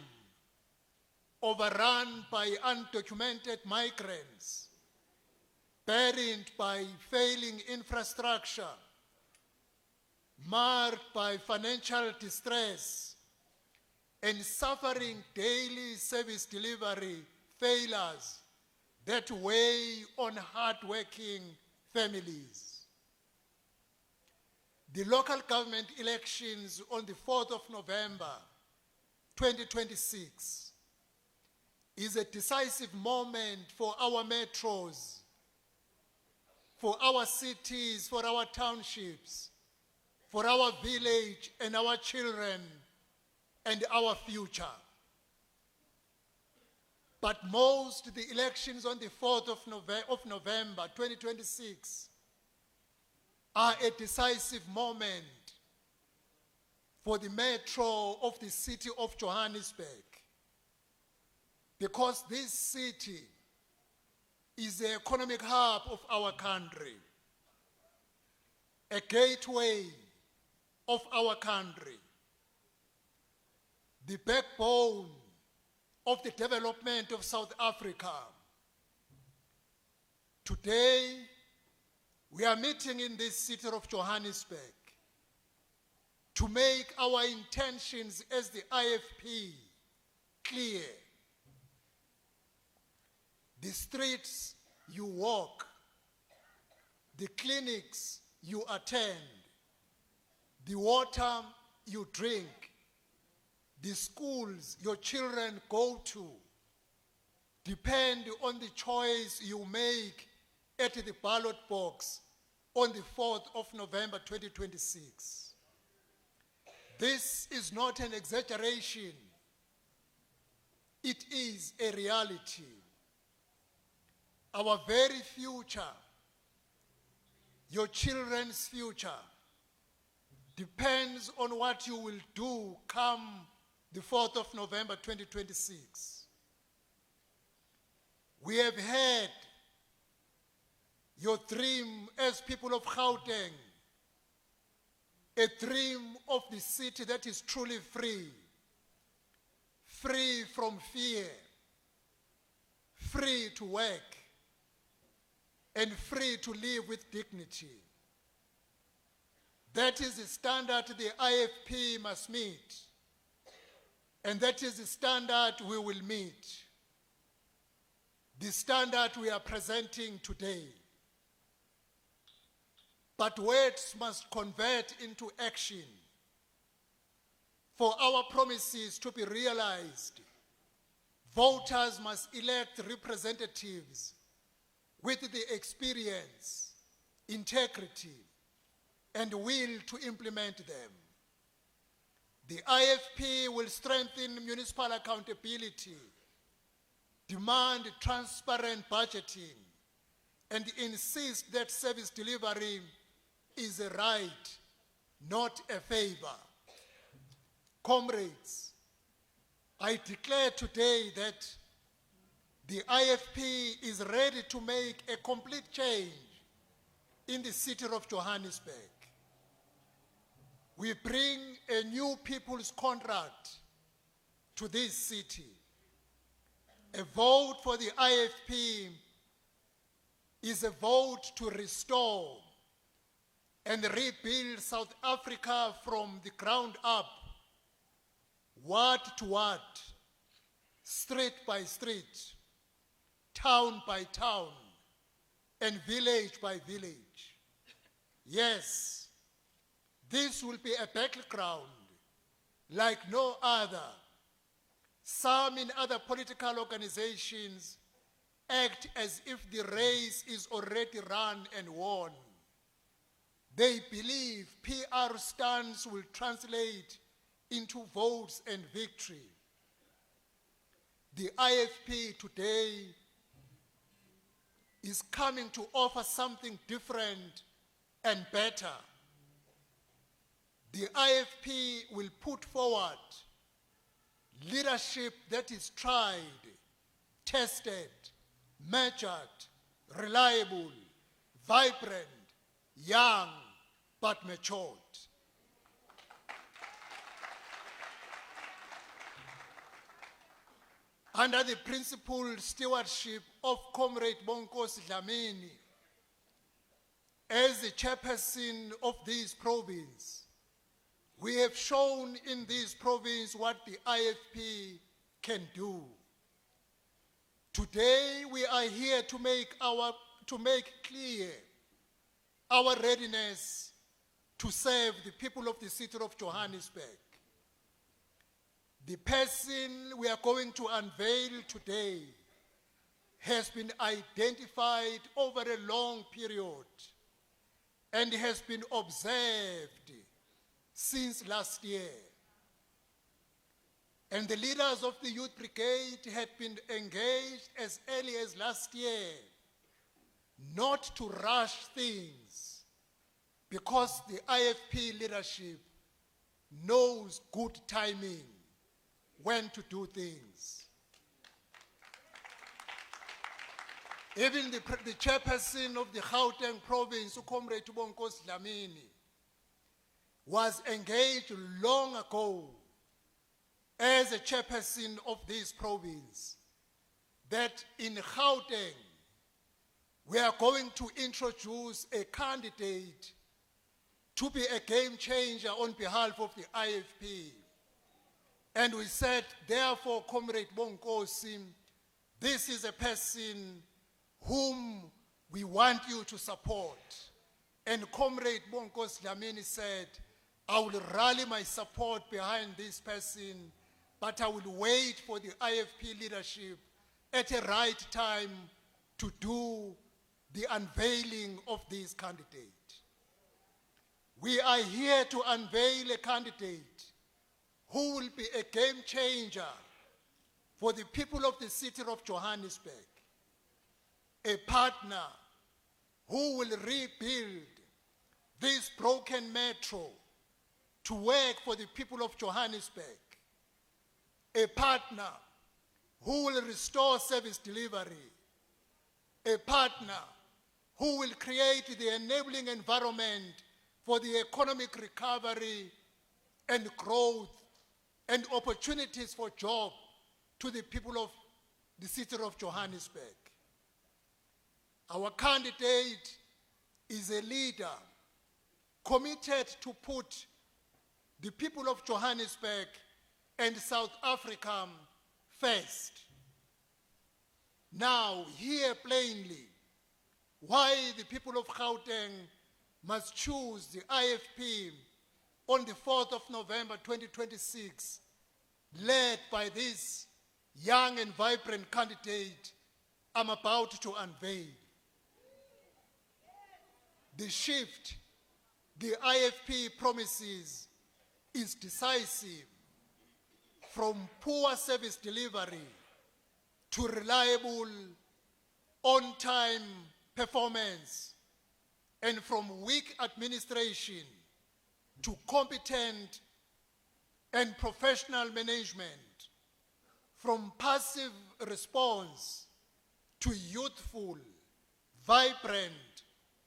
overrun by undocumented migrants, burdened by failing infrastructure, marred by financial distress, and suffering daily service delivery failures that weigh on hard-working families. The local government elections on the 4th of November, 2026, is a decisive moment for our metros, for our cities, for our townships, for our village and our children and our future. But most the elections on the 4th of November 2026 are a decisive moment for the metro of the city of Johannesburg, because this city is the economic hub of our country, a gateway of our country, the backbone of the development of South Africa. Today, we are meeting in this city of Johannesburg to make our intentions as the IFP clear. The streets you walk, the clinics you attend, the water you drink, the schools your children go to, depend on the choice you make at the ballot box on the 4th of November 2026. This is not an exaggeration. It is a reality. Our very future, your children's future, depends on what you will do come the 4th of November 2026. We have heard your dream as people of Gauteng, a dream of the city that is truly free, free from fear, free to work, and free to live with dignity. That is the standard the IFP must meet, and that is the standard we will meet. The standard we are presenting today. But words must convert into action. For our promises to be realized, voters must elect representatives with the experience, integrity, and will to implement them. The IFP will strengthen municipal accountability, demand transparent budgeting, and insist that service delivery is a right, not a favor. Comrades, I declare today that the IFP is ready to make a complete change in the city of Johannesburg. We bring a new people's contract to this city. A vote for the IFP is a vote to restore and rebuild South Africa from the ground up, ward to ward, street by street, town by town, and village by village. Yes, this will be a battleground like no other. Some in other political organizations act as if the race is already run and won. They believe PR stunts will translate into votes and victory. The IFP today is coming to offer something different and better. The IFP will put forward leadership that is tried, tested, measured, reliable, vibrant, young, but matured. Under the principled stewardship of Comrade Bonkosi Dlamini, as the chairperson of this province, we have shown in this province what the IFP can do. Today we are here to make clear our readiness to serve the people of the city of Johannesburg. The person we are going to unveil today has been identified over a long period and has been observed since last year. And the leaders of the Youth Brigade had been engaged as early as last year not to rush things, because the IFP leadership knows good timing when to do things. Even the chairperson of the Gauteng province, Comrade Bonkosi Dlamini, was engaged long ago as a chairperson of this province that in Gauteng we are going to introduce a candidate to be a game changer on behalf of the IFP. And we said, therefore, Comrade Bonkosi, this is a person whom we want you to support. And Comrade Bonkosi Dlamini said, I will rally my support behind this person, but I will wait for the IFP leadership at a right time to do the unveiling of this candidate. We are here to unveil a candidate who will be a game changer for the people of the city of Johannesburg, a partner who will rebuild this broken metro to work for the people of Johannesburg, a partner who will restore service delivery, a partner who will create the enabling environment for the economic recovery and growth and opportunities for job to the people of the city of Johannesburg. Our candidate is a leader committed to put the people of Johannesburg and South Africa first. Now, hear plainly why the people of Gauteng must choose the IFP on the 4th of November 2026, led by this young and vibrant candidate I'm about to unveil. The shift the IFP promises is decisive from poor service delivery to reliable, on-time performance, and from weak administration to competent and professional management, from passive response to youthful, vibrant,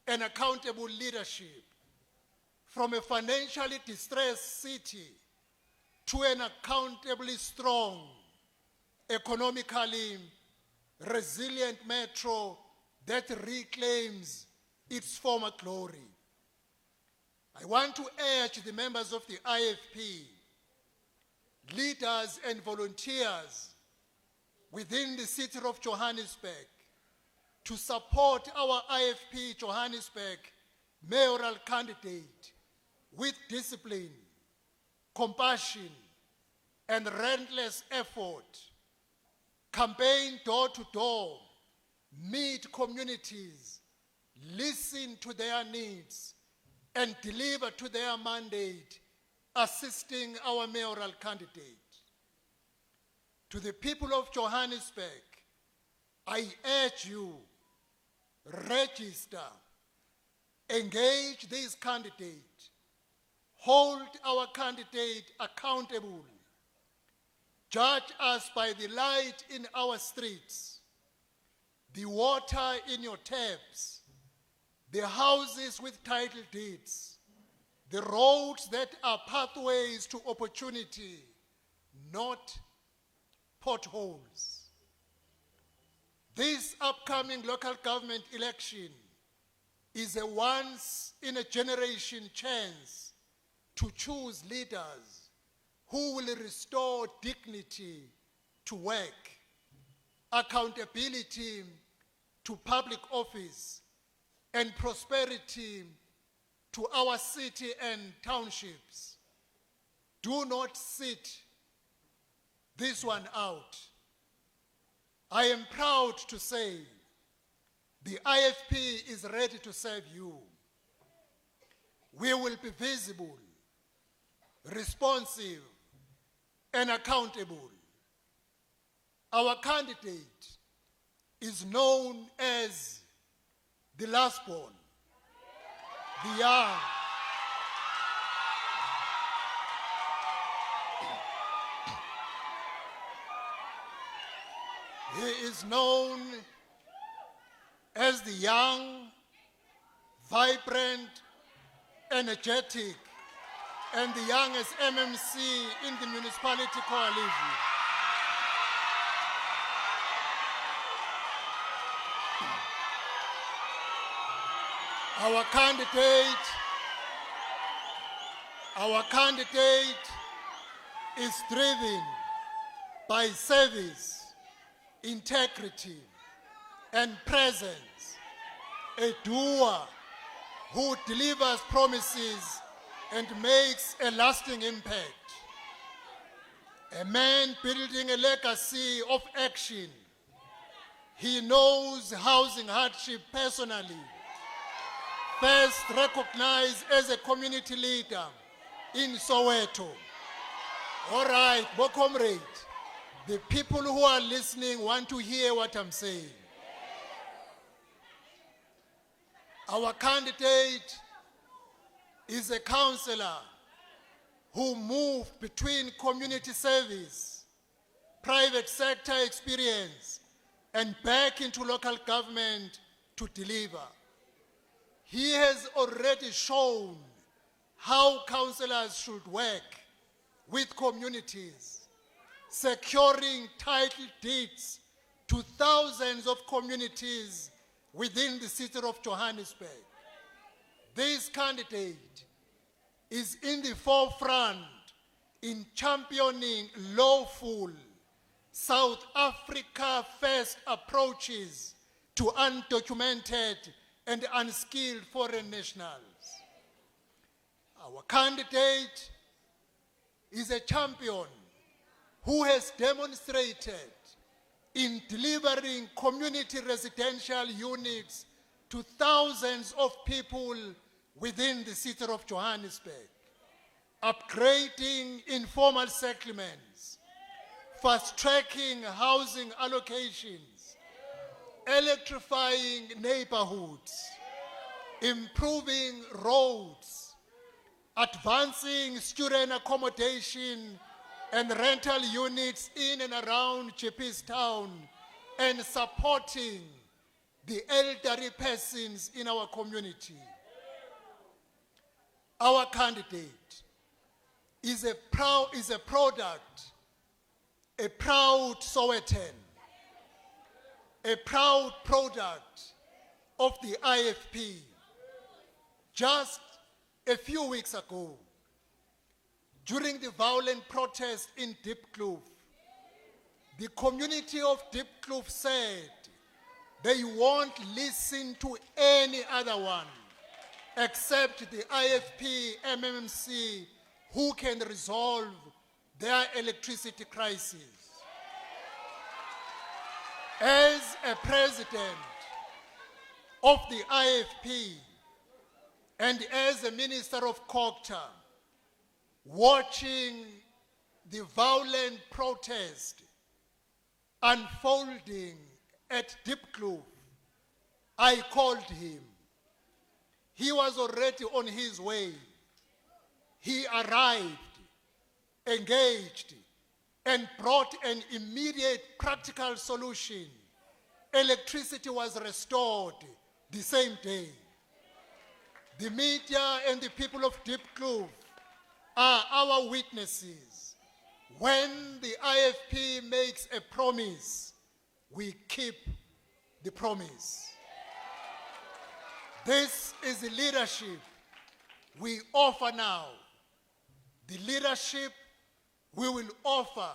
and accountable leadership, from a financially distressed city to an accountably strong, economically resilient metro that reclaims its former glory. I want to urge the members of the IFP, leaders and volunteers within the city of Johannesburg to support our IFP Johannesburg mayoral candidate with discipline, compassion, and relentless effort. Campaign door to door, meet communities, listen to their needs, and deliver to their mandate, assisting our mayoral candidate. To the people of Johannesburg, I urge you, register, engage this candidate, hold our candidate accountable, judge us by the light in our streets, the water in your taps, the houses with title deeds, the roads that are pathways to opportunity, not potholes. This upcoming local government election is a once-in-a-generation chance to choose leaders who will restore dignity to work, accountability to public office, and prosperity to our city and townships. Do not sit this one out. I am proud to say the IFP is ready to serve you. We will be visible, responsive, and accountable. Our candidate is known as the last born, the young, he is known as the young, vibrant, energetic, and the youngest MMC in the municipality coalition. Our candidate is driven by service, integrity, and presence, a doer who delivers promises and makes a lasting impact, a man building a legacy of action. He knows housing hardship personally, first recognized as a community leader in Soweto. All right, Bo Comrade, the people who are listening want to hear what I'm saying. Our candidate is a counselor who moved between community service, private sector experience, and back into local government to deliver. He has already shown how councillors should work with communities, securing title deeds to thousands of communities within the city of Johannesburg. This candidate is in the forefront in championing lawful South Africa first approaches to undocumented and unskilled foreign nationals. Our candidate is a champion who has demonstrated in delivering community residential units to thousands of people within the city of Johannesburg, upgrading informal settlements, fast-tracking housing allocations, electrifying neighborhoods, improving roads, advancing student accommodation and rental units in and around Jeppes Town, and supporting the elderly persons in our community. Our candidate is a proud Sowetan, a proud product of the IFP. Just a few weeks ago, during the violent protest in Diepkloof, the community of Diepkloof said they won't listen to any other one except the IFP MMC, who can resolve their electricity crisis. As a president of the IFP and as a minister of culture, watching the violent protest unfolding at Diepkloof, I called him. He was already on his way. He arrived, engaged, and brought an immediate practical solution. Electricity was restored the same day. The media and the people of Diepkloof are our witnesses. When the IFP makes a promise, we keep the promise. This is the leadership we offer now. The leadership we will offer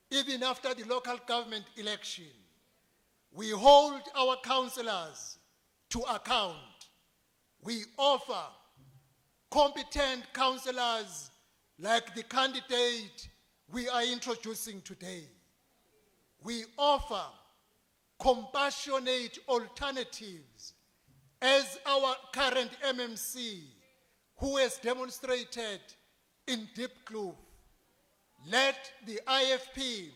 even after the local government election. We hold our councillors to account. We offer competent councillors like the candidate we are introducing today. We offer compassionate alternatives as our current MMC, who has demonstrated in Diepkloof. Let the IFP,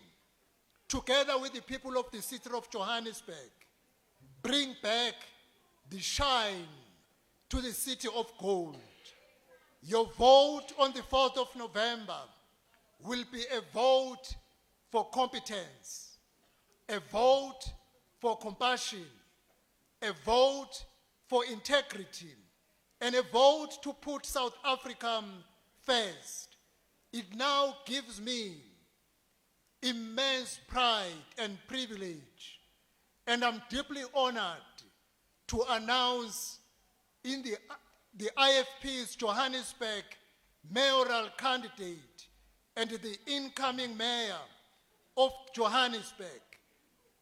together with the people of the city of Johannesburg, bring back the shine to the city of gold. Your vote on the 4th of November will be a vote for competence, a vote for compassion, a vote for integrity, and a vote to put South Africa first. It now gives me immense pride and privilege, and I'm deeply honored to announce in the IFP's Johannesburg mayoral candidate and the incoming mayor of Johannesburg,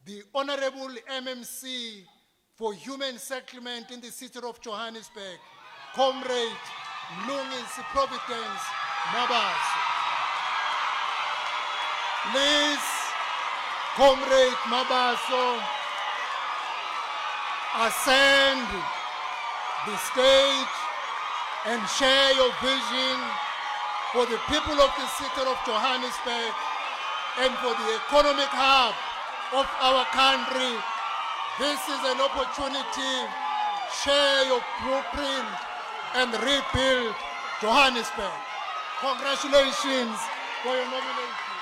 the Honorable MMC for Human Settlement in the city of Johannesburg, Comrade Mlungisi Providence Mabaso. Please, Comrade Mabaso, ascend the stage and share your vision for the people of the city of Johannesburg and for the economic hub of our country. This is an opportunity. Share your blueprint and rebuild Johannesburg. Congratulations for your nomination.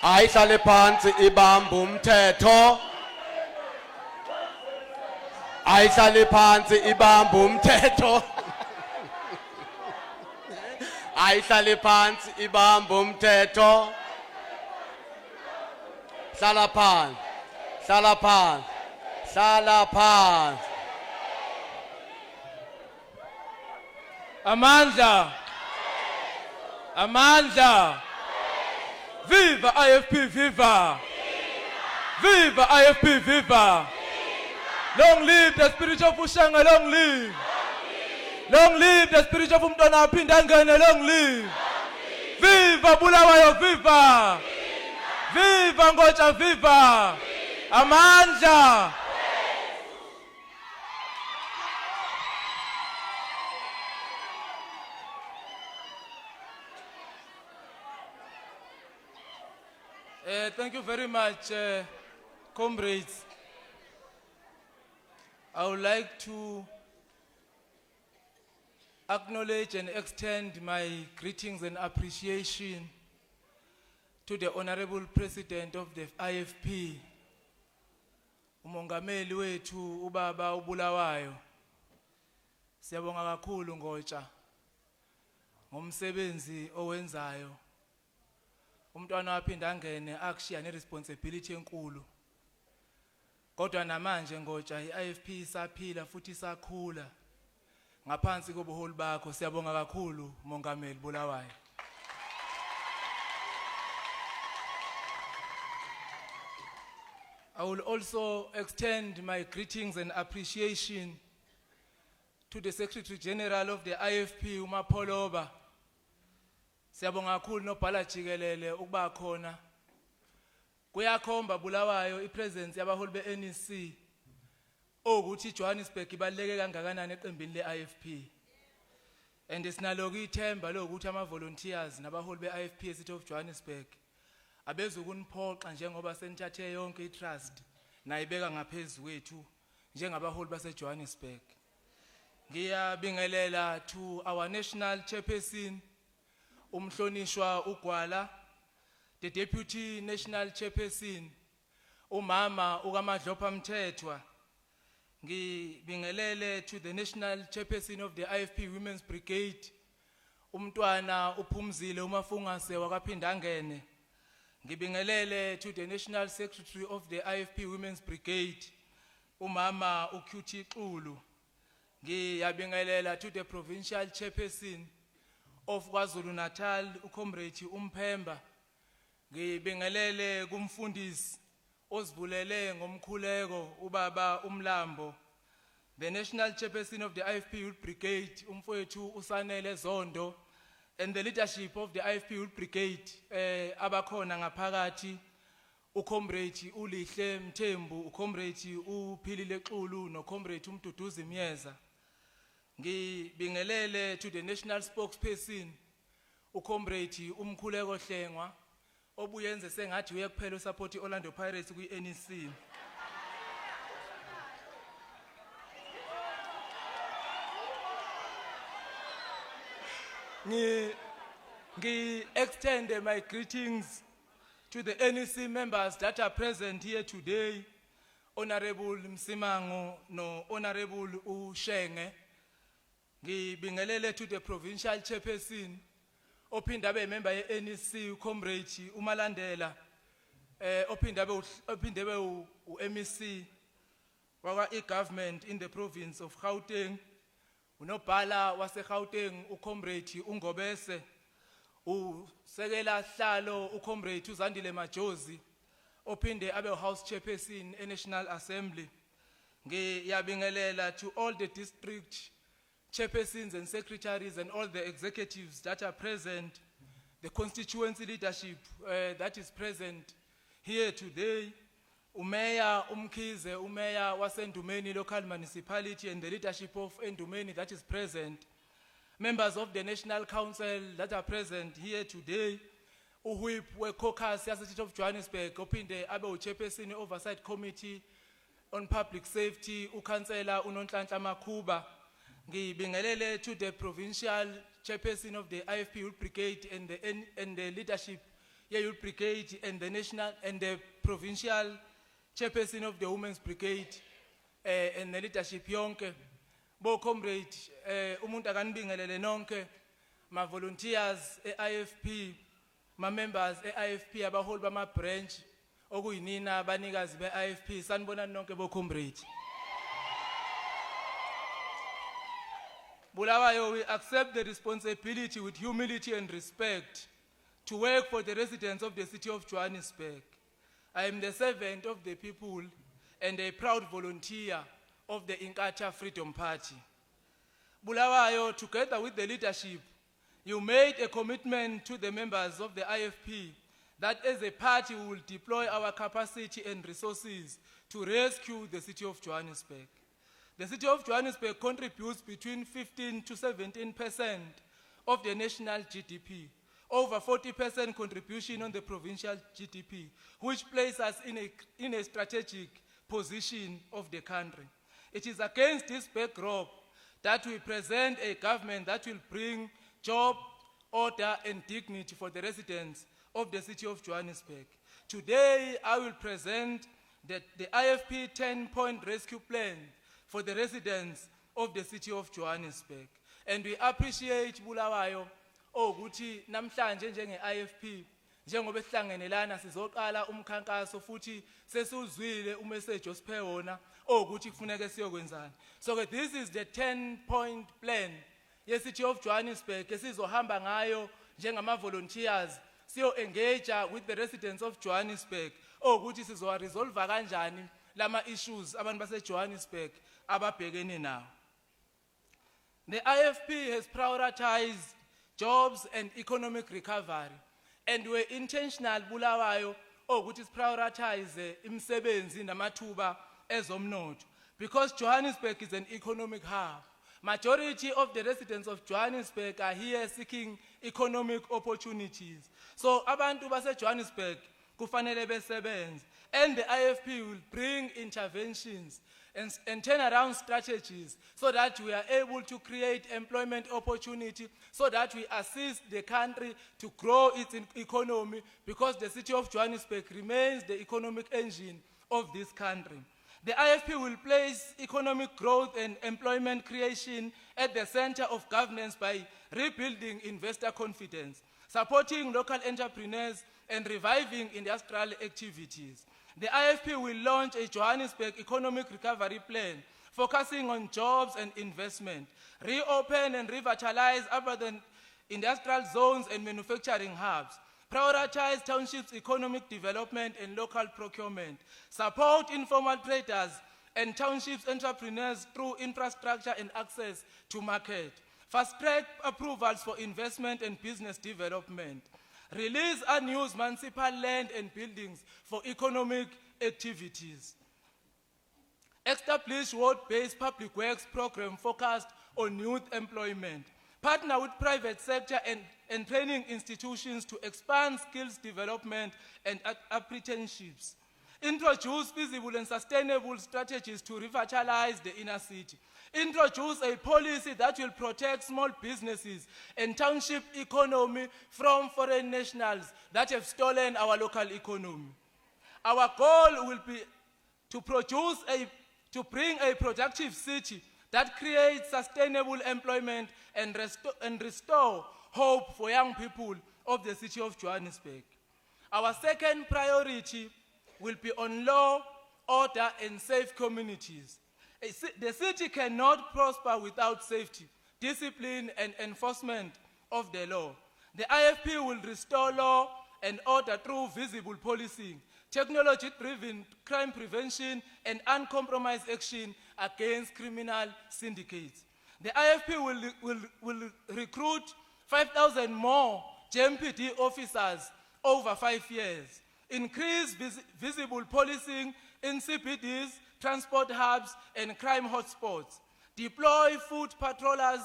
ayihlale phansi ibambe umthetho ayihlale phansi ibambe umthetho ayihlale phansi ibambe umthetho hlala phansi hlala phansi hlala phansi Amandla. Amandla. Viva IFP, viva. Viva IFP, viva. Long live the spirit of Ushanga, long live. Long live the spirit of Umtwana Pindangane, long live. Viva Bulawayo, viva. Viva Ngocha, viva. Amandla. Thank you very much, comrades. I would like to acknowledge and extend my greetings and appreciation to the Honorable President of the IFP, umongameli wethu ubaba uBulawayo. Siyabonga kakhulu Ngotsha ngomsebenzi owenzayo. Umntwana waphinda angene akushiya neresponsibility enkulu. Kodwa namanje Ngotsha iIFP isaphila futhi isakhula. Ngaphansi kobuholi bakho siyabonga kakhulu Mongameli Bulawayo. I will also extend my greetings and appreciation to the Secretary General of the IFP uMapholoba. Siyabonga kakhulu nobhala jikelele ukuba khona. Kuyakhomba Bulawayo ipresence yabaholi beNEC ukuthi Johannesburg ibaleke kangakanani eqembini leIFP. And sinalo ithemba lokuthi ama volunteers nabaholi beIFP eCity of Johannesburg abezukuniphoxa njengoba senithathe yonke itrust nayibeka ngaphezulu kwethu njengabaholi baseJohannesburg. Ngiyabingelela to our national chairperson umhlonishwa uGwala, the deputy national chairperson umama ukaMadlopha Mthethwa. Ngibingelele to the national chairperson of the IFP Women's Brigade umntwana uPhumzile uMafungase wakaPhindangene. Ngibingelele to the national secretary of the IFP Women's Brigade umama uQt Xulu. Ngiyabingelela to the provincial chairperson of KwaZulu Natal uComrade uMphemba. Ngibingelele kumfundisi ozivulele ngomkhuleko ubaba uMlambo. The national chairperson of the IFP Youth Brigade umfowethu uSanele Zondo, and the leadership of the IFP Youth Brigade abakhona ngaphakathi uComrade uLihle Mthembu, uComrade uPhilile Xulu noComrade uMduduzi Myeza. Ngibingelele to the national spokesperson uComrade uMkhuleko Hlengwa obuyenze sengathi uye kuphela usupport iOrlando Pirates kwiNEC. Ngi extend my greetings to the NEC members that are present here today, Honorable Msimango no Honorable Ushenge. Ngibingelele to the provincial chairperson ophinda abe member yeNEC uComrade uMalandela ophinda abe uMEC waka e-government in the province of Gauteng. Unobhala waseGauteng uComrade uNgobese, usekela hlalo uComrade uZandile Majozi ophinde abe house chairperson eNational Assembly. Ngiyabingelela to all the district chairpersons and secretaries and all the executives that are present, the constituency leadership that is present here today, uMayor Umkhize, uMayor waseNdumeni local municipality and the leadership of Endumeni that is present, members of the National Council that are present here today, uWhip weCaucus yaseCity of Johannesburg, ophinde abe uChairperson Oversight Committee on Public Safety, uKhansela uNonhlanhla Makhuba. Ngibingelele to the provincial chairperson of the IFP Youth Brigade and the leadership Youth Brigade and the national and the provincial chairperson of the Women's Brigade and the leadership yonke. Bo comrade, umuntu akanibingelele nonke, ma volunteers IFP, ma members IFP abaholi bama branch, okuyinina abanikazi be IFP, sanibona nonke bo comrade. Bulawayo, we accept the responsibility with humility and respect to work for the residents of the city of Johannesburg. I am the servant of the people and a proud volunteer of the Inkatha Freedom Party. Bulawayo, together with the leadership, you made a commitment to the members of the IFP that as a party we will deploy our capacity and resources to rescue the city of Johannesburg. The city of Johannesburg contributes between 15 to 17% of the national GDP, over 40% contribution on the provincial GDP, which places us in a strategic position of the country. It is against this backdrop that we present a government that will bring job, order, and dignity for the residents of the city of Johannesburg. Today, I will present the IFP 10-point rescue plan for the residents of the city of Johannesburg. And we appreciate Bulawayo, ukuthi namhlanje njenge IFP, njengoba sihlangenelana sizoqala umkhankaso futhi sesuzwile umessage osiphe wona ukuthi kufuneka siyokwenzani. So this is the 10-point plan ye city of Johannesburg esizohamba ngayo njengama volunteers siyo engage with the residents of Johannesburg ukuthi sizowa resolve kanjani lama issues abantu base Johannesburg ababhekene nawo. The IFP has prioritized jobs and economic recovery, and we're intentional Bulawayo ukuthi prioritize imisebenzi namathuba ezomnotho, because Johannesburg is an economic hub. Majority of the residents of Johannesburg are here seeking economic opportunities. So abantu base Johannesburg kufanele besebenze, and the IFP will bring interventions and turnaround strategies so that we are able to create employment opportunity, so that we assist the country to grow its economy, because the city of Johannesburg remains the economic engine of this country. The IFP will place economic growth and employment creation at the center of governance by rebuilding investor confidence, supporting local entrepreneurs, and reviving industrial activities. The IFP will launch a Johannesburg economic recovery plan focusing on jobs and investment, reopen and revitalize urban industrial zones and manufacturing hubs, prioritize townships' economic development and local procurement, support informal traders and townships entrepreneurs through infrastructure and access to market, fast-track approvals for investment and business development, release unused municipal land and buildings for economic activities, establish ward-based public works program focused on youth employment, partner with private sector and training institutions to expand skills development and apprenticeships, introduce feasible and sustainable strategies to revitalize the inner city, introduce a policy that will protect small businesses and township economy from foreign nationals that have stolen our local economy. Our goal will be to bring a productive city that creates sustainable employment and restore hope for young people of the city of Johannesburg. Our second priority will be on law, order, and safe communities. The city cannot prosper without safety, discipline, and enforcement of the law. The IFP will restore law and order through visible policing, technology-driven crime prevention, and uncompromised action against criminal syndicates. The IFP will recruit 5,000 more JMPD officers over 5 years, increase visible policing in CBDs, transport hubs, and crime hotspots, deploy foot patrollers,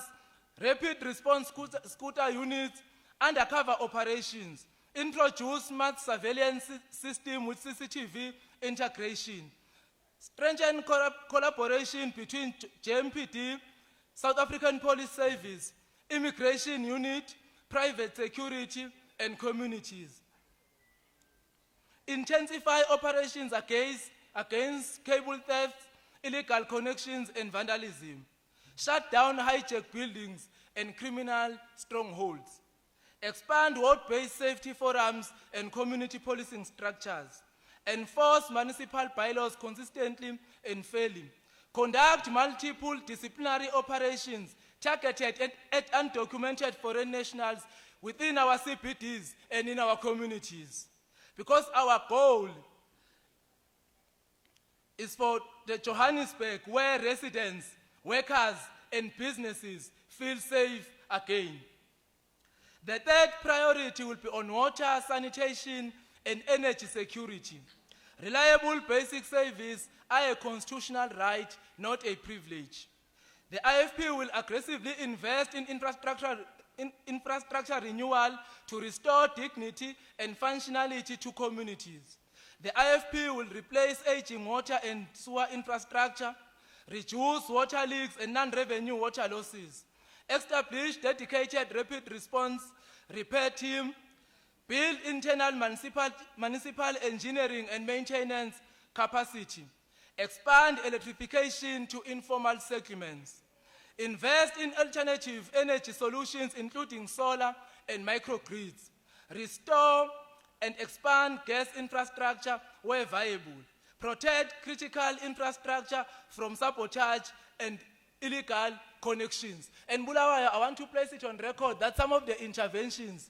rapid response scooter units, undercover operations, introduce smart surveillance system with CCTV integration, strengthen collaboration between JMPD, South African Police Service, Immigration Unit, private security, and communities. intensify operations against cable thefts, illegal connections and vandalism, shut down hijacked buildings and criminal strongholds, expand ward-based safety forums and community policing structures, enforce municipal bylaws consistently and fairly, conduct multiple disciplinary operations targeted at undocumented foreign nationals within our CBDs and in our communities. Because our goal is for the Johannesburg where residents, workers, and businesses feel safe again. The third priority will be on water, sanitation, and energy security. Reliable basic service are a constitutional right, not a privilege. The IFP will aggressively invest in infrastructure renewal to restore dignity and functionality to communities. The IFP will replace aging water and sewer infrastructure, reduce water leaks and non-revenue water losses, establish dedicated rapid response repair team, build internal municipal engineering and maintenance capacity, expand electrification to informal settlements, invest in alternative energy solutions including solar and microgrids, restore and expand gas infrastructure where viable, protect critical infrastructure from sabotage and illegal connections. And Bulawayo, I want to place it on record that some of the interventions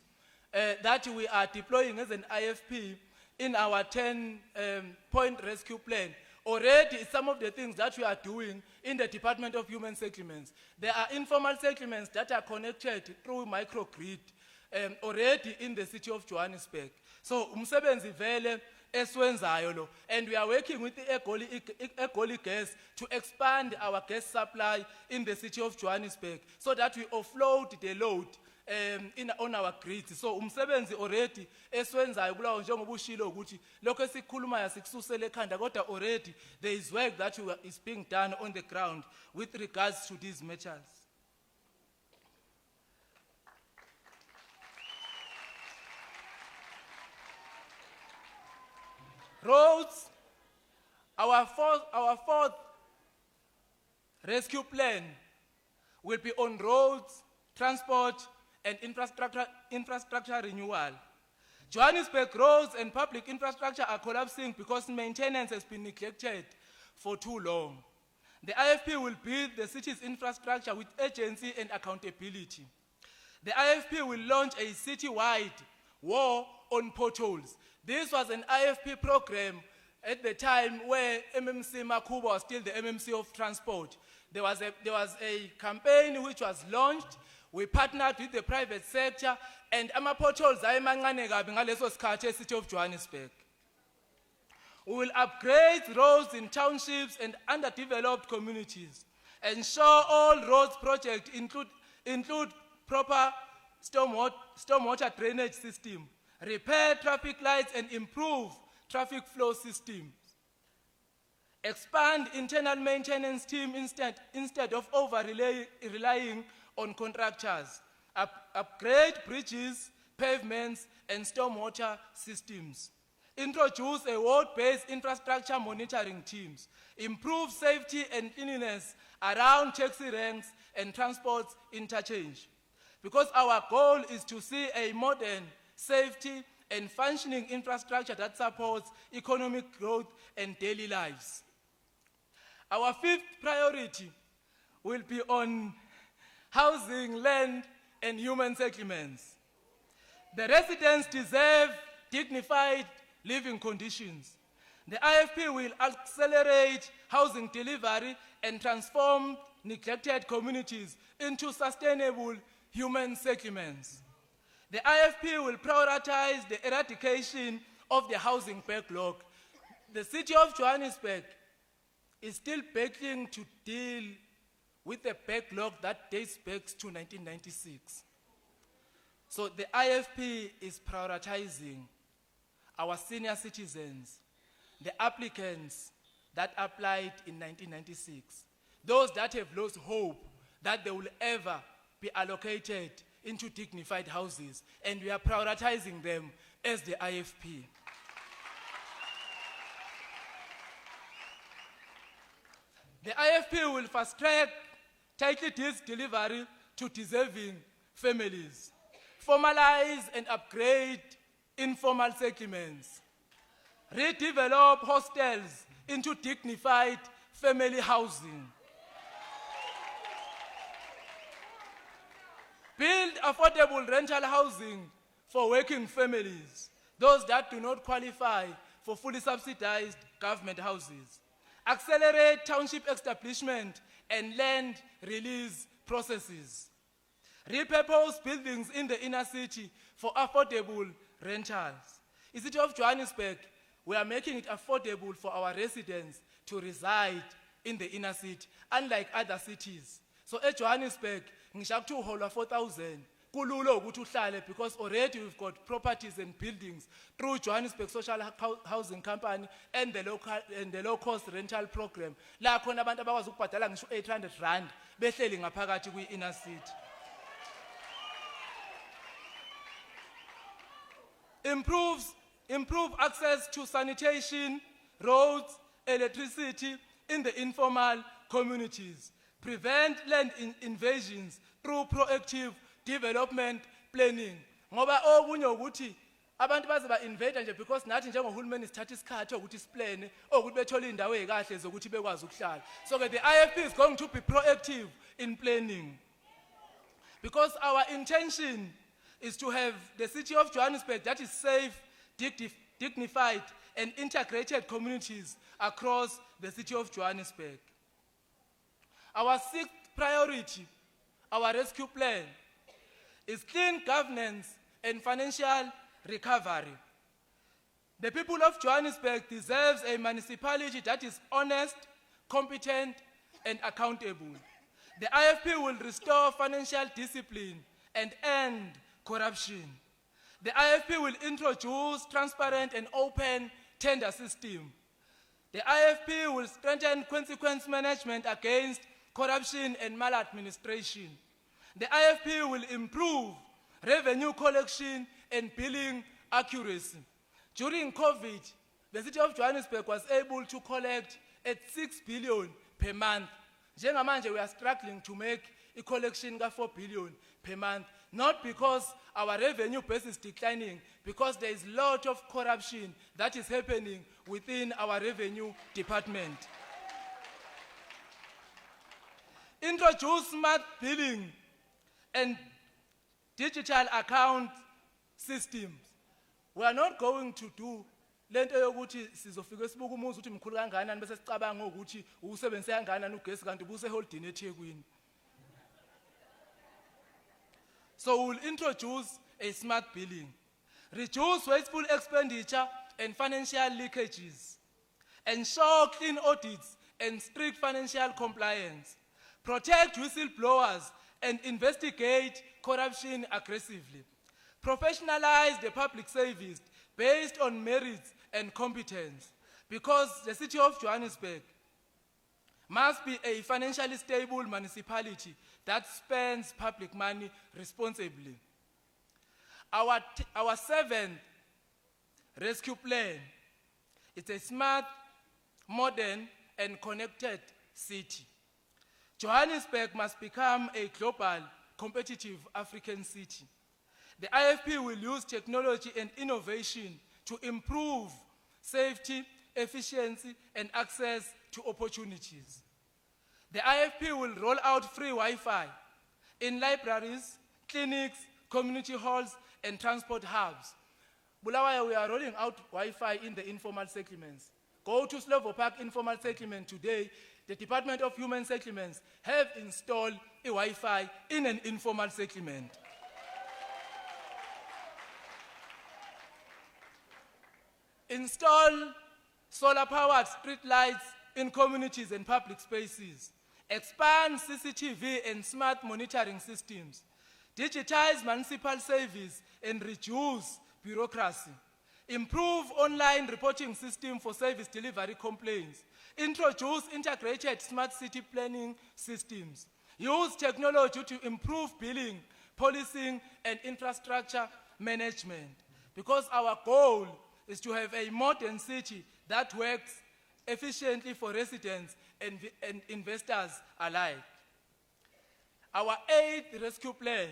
that we are deploying as an IFP in our 10-point rescue plan, already some of the things that we are doing in the Department of Human Settlements. There are informal settlements that are connected through microgrid already in the city of Johannesburg. So, umsebenzi vele eswenzayo lo, and we are working with the Egoli Gas to expand our gas supply in the city of Johannesburg so that we offload the load on our grids. So umsebenzi already eswenzayo kulawo njengoba ushilo ukuthi lokho esikhulumayo sikususele ekhanda kodwa already there is work that is being done on the ground with regards to these matters. Roads, our fourth rescue plan will be on roads, transport, and infrastructure renewal. Johannesburg roads and public infrastructure are collapsing because maintenance has been neglected for too long. The IFP will build the city's infrastructure with urgency and accountability. The IFP will launch a city-wide war on potholes. This was an IFP program at the time where MMC Makuba was still the MMC of Transport. There was a campaign which was launched. We partnered with the private sector, and ama potholes ayemancane kabi ngaleso sikhathi e-City of Johannesburg. We will upgrade roads in townships and underdeveloped communities. Ensure all roads projects include proper stormwater drainage system, repair traffic lights and improve traffic flow systems. Expand internal maintenance team instead of over-relying on contractors. Upgrade bridges, pavements, and stormwater systems. Introduce a ward-based infrastructure monitoring teams. Improve safety and cleanliness around taxi ranks and transport interchange. Because our goal is to see a modern, safety, and functioning infrastructure that supports economic growth and daily lives. Our fifth priority will be on housing, land, and human settlements. The residents deserve dignified living conditions. The IFP will accelerate housing delivery and transform neglected communities into sustainable human settlements. The IFP will prioritize the eradication of the housing backlog. The city of Johannesburg is still battling to deal with the backlog that dates back to 1996. So the IFP is prioritizing our senior citizens, the applicants that applied in 1996, those that have lost hope that they will ever be allocated into dignified houses, and we are prioritizing them as the IFP. The IFP will fast track title deeds delivery to deserving families, formalize and upgrade informal settlements, redevelop hostels into dignified family housing, build affordable rental housing for working families, those that do not qualify for fully subsidized government houses, accelerate township establishment and land release processes, repurpose buildings in the inner city for affordable rentals. In the city of Johannesburg, we are making it affordable for our residents to reside in the inner city, unlike other cities. So at Johannesburg, ngisho to uhola 4,000, kululo ukuthi uhlale because already we've got properties and buildings through Johannesburg Social Housing Company and the low cost rental program. La khona abantu abakwazi ukubhadala ngisho 800 rand behleli ngaphakathi kwi inner city. Improve access to sanitation, roads, electricity in the informal communities. Prevent land invasions through proactive development planning. Ngoba okunye ukuthi abantu baze ba invade nje because nathi njengohulumeni sithatha isikhathi ukuthi siplane ukuthi bethola indawo ezikahle zokuthi bekwazi ukuhlala. So the IFP is going to be proactive in planning. Because our intention is to have the city of Johannesburg that is safe, dignified and integrated communities across the city of Johannesburg. Our sixth priority, our rescue plan, is clean governance and financial recovery. The people of Johannesburg deserves a municipality that is honest, competent, and accountable. The IFP will restore financial discipline and end corruption. The IFP will introduce transparent and open tender system. The IFP will strengthen consequence management against corruption and maladministration. The IFP will improve revenue collection and billing accuracy. During COVID, the city of Johannesburg was able to collect at 6 billion per month. Njengamanje we are struggling to make a collection of 4 billion per month, not because our revenue base is declining, because there is a lot of corruption that is happening within our revenue department. Introduce smart billing and digital account systems. We are not going to do lento yokuthi sizofika sibuka umuzi ukuthi mkhulu kangakanani bese sicabanga ukuthi usebenzise kangakanani ugesi kanti buse holding eThekwini. So we'll introduce a smart billing, reduce wasteful expenditure and financial leakages, ensure clean audits and strict financial compliance, protect whistleblowers and investigate corruption aggressively, professionalize the public service based on merits and competence, because the city of Johannesburg must be a financially stable municipality that spends public money responsibly. Our seventh rescue plan is a smart, modern, and connected city. Johannesburg must become a global, competitive African city. The IFP will use technology and innovation to improve safety, efficiency, and access to opportunities. The IFP will roll out free Wi-Fi in libraries, clinics, community halls, and transport hubs. Bulawayo, we are rolling out Wi-Fi in the informal settlements. Go to Slovo Park informal settlement today. The Department of Human Settlements have installed a Wi-Fi in an informal settlement. Install solar-powered street lights in communities and public spaces. Expand CCTV and smart monitoring systems. Digitize municipal service and reduce bureaucracy. Improve online reporting system for service delivery complaints. Introduce integrated smart city planning systems. Use technology to improve billing, policing, and infrastructure management. Because our goal is to have a modern city that works efficiently for residents and investors alike. Our 8th rescue plan,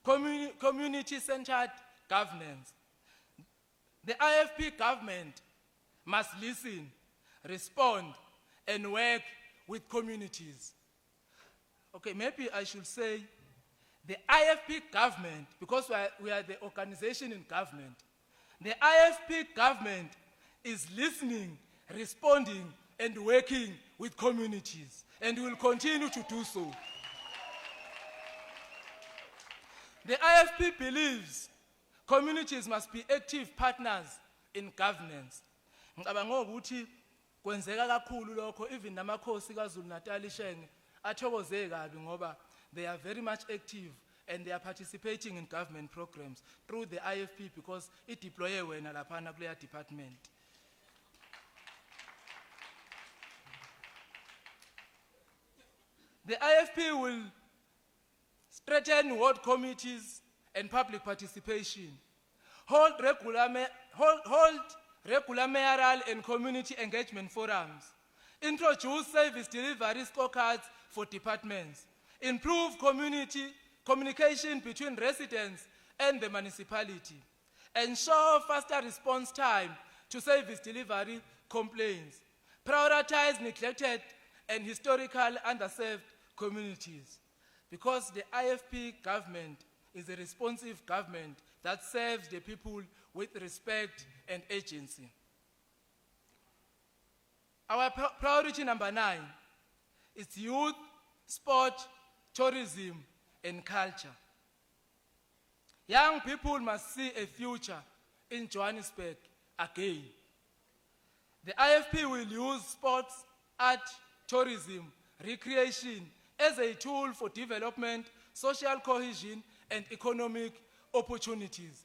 community-centered governance. The IFP government must listen, respond, and work with communities. Okay, maybe I should say the IFP government, because we are the organization in government, the IFP government is listening, responding, and working with communities, and will continue to do so. The IFP believes communities must be active partners in governance. Ngicabanga ukuthi kwenzeka kakhulu lokho, even namakhosi kaZulu Natal Shenge athokoze kabi ngoba they are very much active and they are participating in government programs through the IFP because it deploye wena laphana kuleya department. The IFP will strengthen ward committees and public participation, hold regular mayoral and community engagement forums, introduce service delivery scorecards for departments, improve communication between residents and the municipality, ensure faster response time to service delivery complaints, prioritize neglected and historical underserved communities. Because the IFP government is a responsive government that serves the people with respect and agency. Our priority number 9 is youth, sport, tourism, and culture. Young people must see a future in Johannesburg again. The IFP will use sports, art, tourism, recreation as a tool for development, social cohesion, and economic opportunities.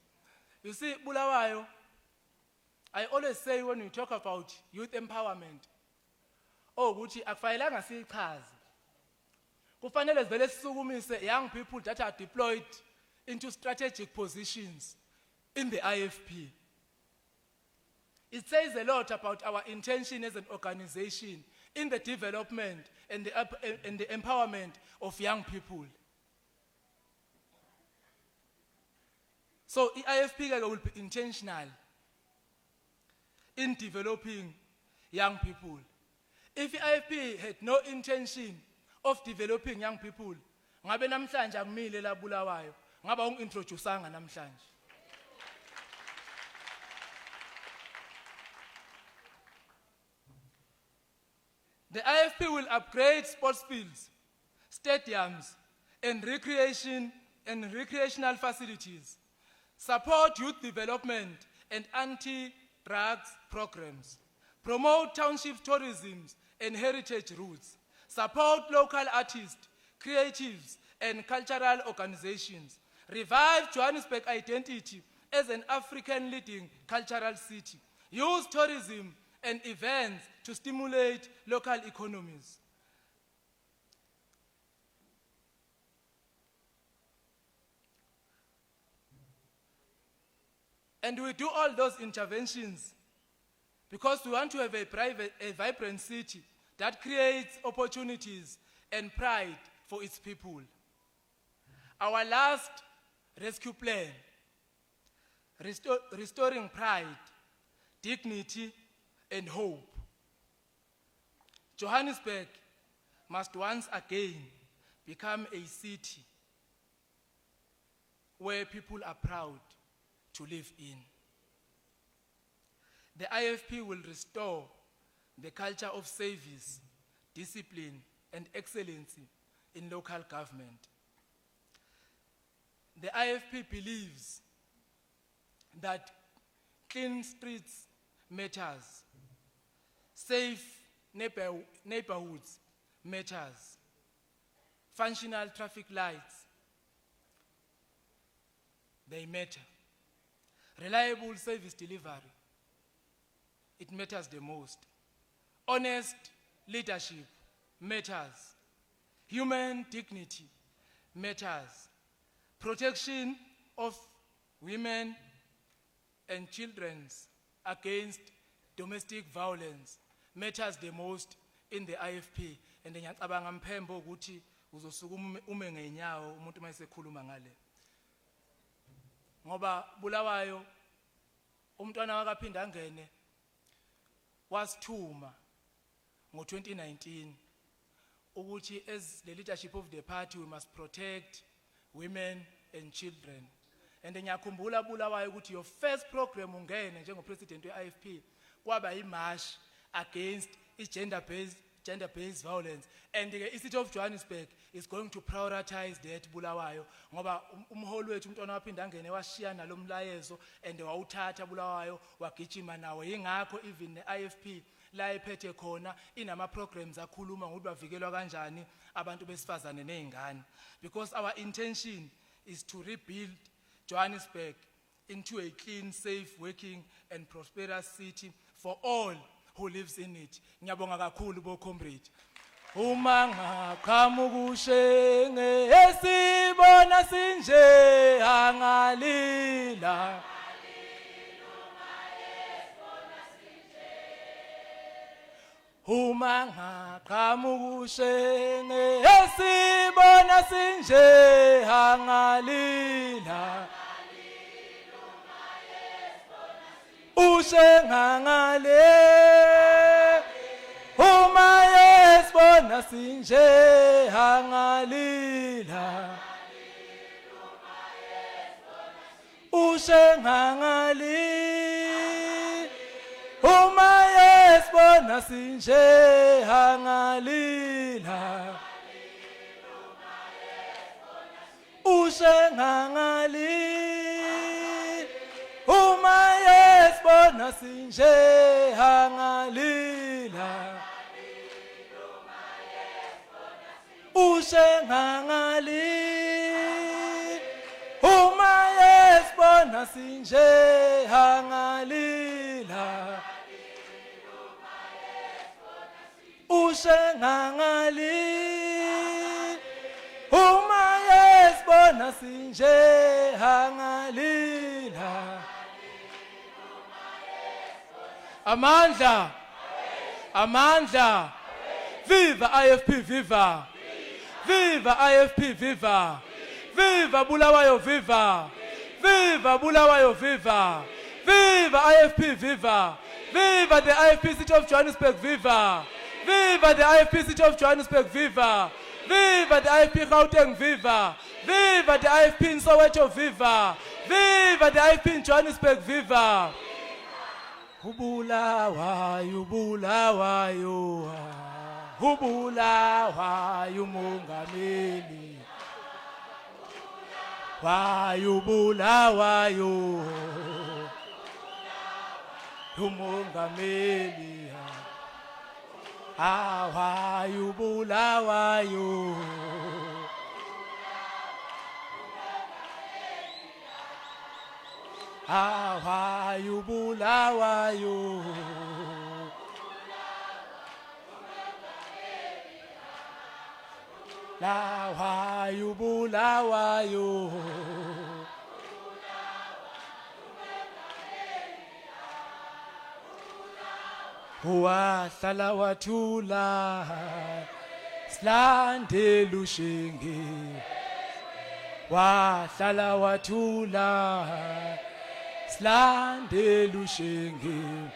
You see, Bulawayo, I always say when we talk about youth empowerment, ukuthi akufanelanga sichaze. Kufanele sivele sisukumise young people that are deployed into strategic positions in the IFP. It says a lot about our intention as an organization in the development and the empowerment of young people. So IFP will be intentional in developing young people. If IFP had no intention of developing young people, ngabe namhlanje akumile la Bulawayo, ngaba ungintroduceanga namhlanje. The IFP will upgrade sports fields, stadiums, and recreational facilities, support youth development and anti-drugs programs, promote township tourism and heritage routes, support local artists, creatives, and cultural organizations, revive Johannesburg identity as an African leading cultural city, use tourism and events to stimulate local economies. And we do all those interventions because we want to have a vibrant city that creates opportunities and pride for its people. Our last rescue plan, restoring pride, dignity, and hope. Johannesburg must once again become a city where people are proud to live in. The IFP will restore the culture of service, discipline, and excellence in local government. The IFP believes that clean streets matters, safe neighborhoods matters, functional traffic lights, they matter. Reliable service delivery, it matters the most. Honest leadership matters. Human dignity matters. Protection of women and children against domestic violence matters the most in the IFP, and ngiyacabanga Mphembo ukuthi uzosuka ume ngenyawo umuntu mayesekhuluma ngale. Ngoba Bulawayo umntwana wakaphinda angene wasithuma ngo2019 ukuthi as the leadership of the party we must protect women and children. And ngiyakhumbula Bulawayo ukuthi your first program ungene njengopresident weIFP kwaba imarch against gender-based violence, and the City of Johannesburg is going to prioritize that Bulawayo ngoba umholi wethu umntwana waphinda angene washiya nalomlayezo and wawuthatha Bulawayo wagijima nawo. Yingakho even neIFP la ephethe khona inama programs akhuluma ngokuthi bavikelwa kanjani abantu besifazane nezingane, because our intention is to rebuild Johannesburg into a clean, safe, working and prosperous city for all who lives in it. Ngiyabonga kakhulu bo comrade. Uma ngaqhamukushe esibona sinje angalila. Uma ngaqhamukushe esibona sinje angalila. Ushengangale uma yesibona sinje angalila. Ushengangale uma yesibona sinje angalila. Ushengangale uma yesibona sinje angalila. Ushengangale uma yesibona sinje angalila. Ushengangale uma yesibona sinje angalila. Amandla, Amandla, viva IFP, viva, viva IFP, viva, viva Bulawayo, viva, viva Bulawayo, viva, viva IFP, viva, viva the IFP City of Johannesburg, viva, viva the IFP City of Johannesburg, viva, viva the IFP Gauteng, viva, viva the IFP in Soweto, viva, viva the IFP in Johannesburg, viva. Ubulawayo, Bulawayo, Ubulawayo Mongameli, Wayo Bulawayo, Mongameli, Wayo Bulawayo. Wayo Bulawayo, la wayo Bulawayo, wahlala wathula silandela uShenge, wahlala wathula silandela uShenge.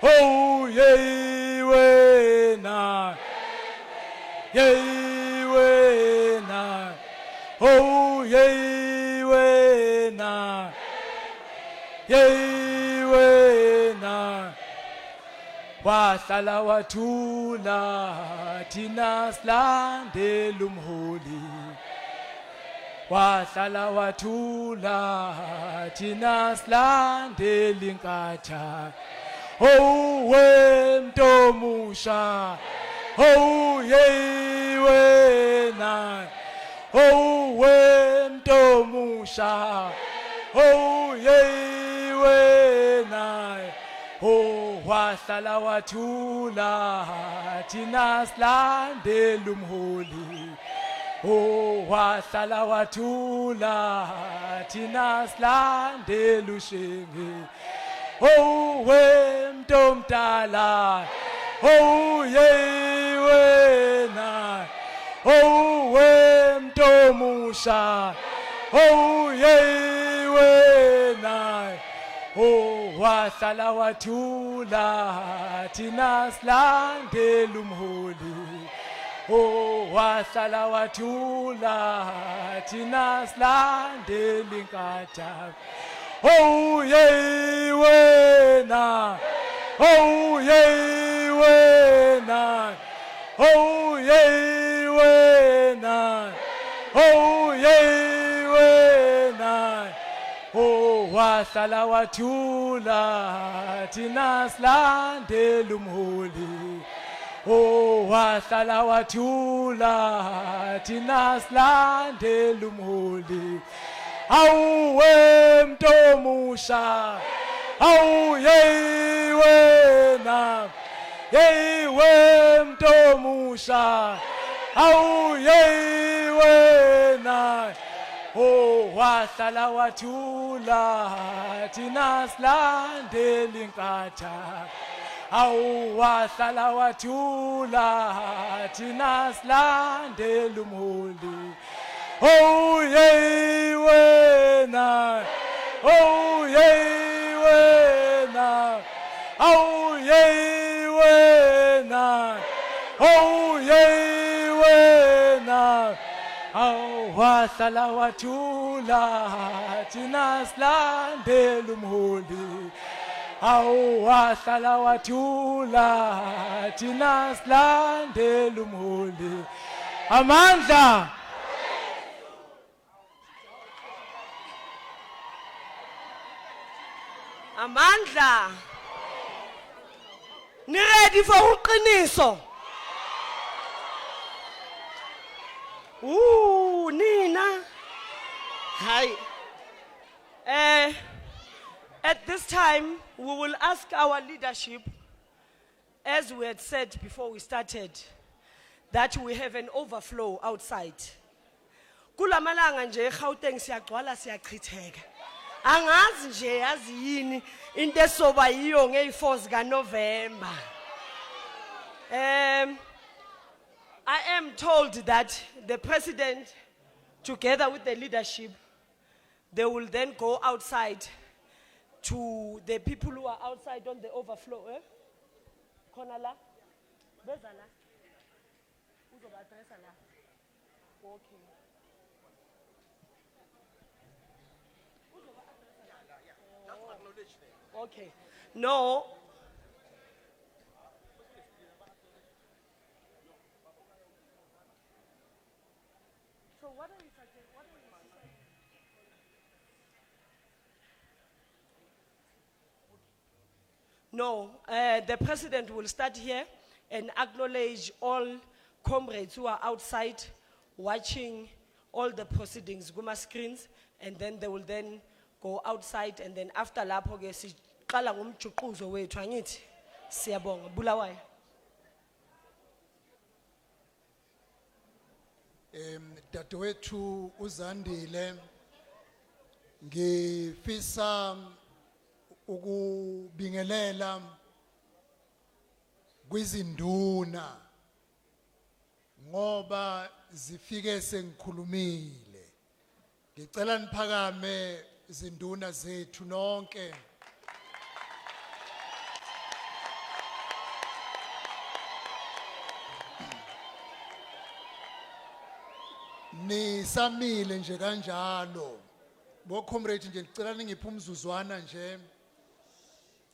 Oh yeyi wena, yeyi wena, oh yeyi wena, yeyi wena. Wahlala wathula thina silandela umholi. Wahlala wathula thina silandela inkatha. Oh wemntomusha, oh yeyi wena, oh wemntomusha, oh yeyi wena. Oh wahlala wathula thina silandela umholi. Oh wahlala wathula thina silandela uShenge. Oh wemntomdala, Oh yeah wena. Oh we mtomusha. Oh yeah wena. Oh wahlala wathula thina silandela umholi. Oh wahlala wathula thina silandela inkatha. Oh yeah wena. Oh yeah wena. Oh yeah wena. Oh yeah wena. Oh wahlala wathula thina silandela umholi. Oh wahlala wathula thina silandela umholi. Awuwe mtomusha. Awu yeyi wena. Yeyi we mtomusha. Awu yeyi wena. Oh wahlala wathula thina silandela inkatha. Awu wahlala wathula thina silandela umholi. Oh yeyi wena. Oh yeyi wena. Oh yeyi wena. Oh yeyi wena. Oh wahlala wathula thina silandela umholi. Awu wahlala wathula thina silandela umholi. Amandla. Amandla. Ni ready for uqiniso? Nina. Hi. At this time, we will ask our leadership, as we had said before we started, that we have an overflow outside. Kulamalanga nje eGauteng siyagcwala siyachitheka. Angazi nje yazi yini into esoba yiyo ngey4 zika November. I am told that the president, together with the leadership, they will then go outside to the people who are outside on the overflow. Khona la? Beza la? Uzoba-addressa la? Okay. Okay. No. So what are you suggesting? What are you suggesting? No, the president will start here and acknowledge all comrades who are outside watching all the proceedings, Guma screens, and then they will then go outside, and then after lapho ke siqala ngomjuquzo wethu angithi siyabonga Bulawayo. Dadewethu uZandile ngifisa ukubingelela kwizinduna ngoba zifike sengikhulumile. Ngicela niphakame izinduna zethu nonke. Nisamile nje kanjalo. Bo comrade nje ngicela ningiphe umzuzwana nje.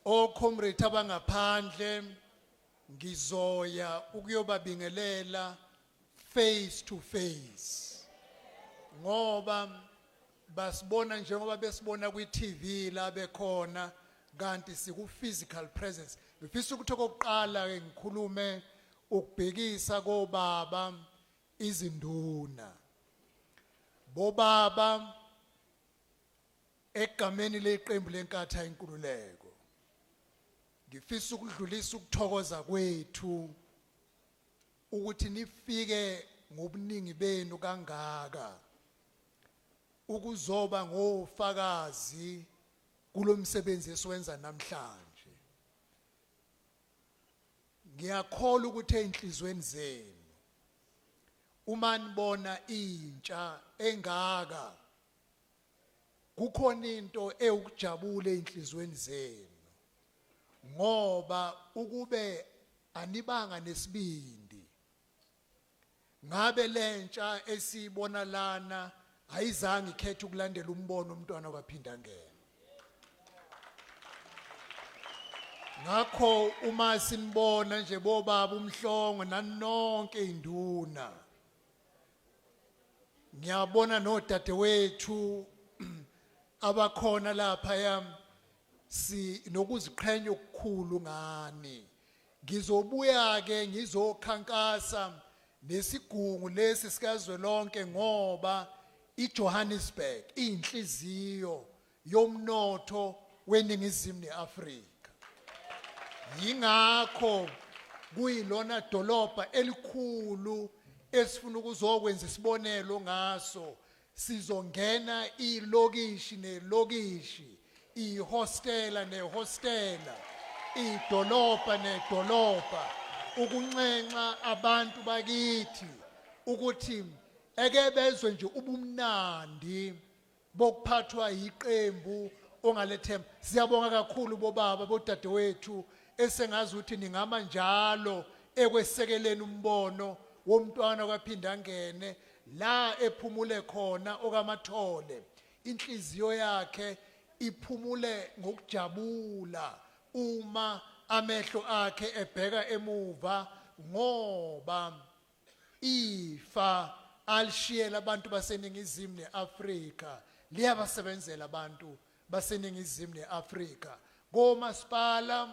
O comrade abangaphandle ngizoya ukuyobabingelela face to face. Ngoba basibona njengoba besibona kwi-TV la bekhona kanti siku physical presence. Ngifisa ukuthi okokuqala ke ngikhulume ukubhekisa kobaba izinduna. Bobaba egameni leqembu lenkatha inkululeko. Ngifisa ukudlulisa ukuthokoza kwethu ukuthi nifike ngobuningi benu kangaka ukuzoba ngofakazi kulomsebenzi esiwenza namhlanje. ngiyakholwa ukuthi einhlizweni zenu uma nibona intsha engaka kukhona into eyukujabula einhlizweni zenu ngoba ukube anibanga nesibindi ngabe lentsha esibona lana ayizange ikhethe ukulandela umbono umntwana kwaphinda ngene ngakho uma sinibona nje bobaba umhlongo nanonke induna ngiyabona nodadewethu abakhona lapha yami nokuziqhenya okukhulu ngani ngizobuya ke ngizokhankasa nesigungu lesi sikazwelonke ngoba iJohannesburg inhliziyo yomnotho weningizimu neAfrika yingakho kuyilona dolobha elikhulu esifuna ukuzokwenza isibonelo ngaso sizongena ilokishi nelokishi ihostela nehostela idolobha nedolobha ukuncenxa abantu bakithi ukuthi eke bezwe nje ubumnandi bokuphathwa iqembu ongalethemba siyabonga kakhulu bobaba bodadewethu esengazi ukuthi ningama njalo ekwesekeleni umbono womntwana kwaphinda ngene la ephumule khona okamathole inhliziyo yakhe iphumule ngokujabula uma amehlo akhe ebheka emuva ngoba ifa alishiyela abantu baseningizimu neAfrika liyabasebenzela abantu baseningizimu neAfrika ngomasipala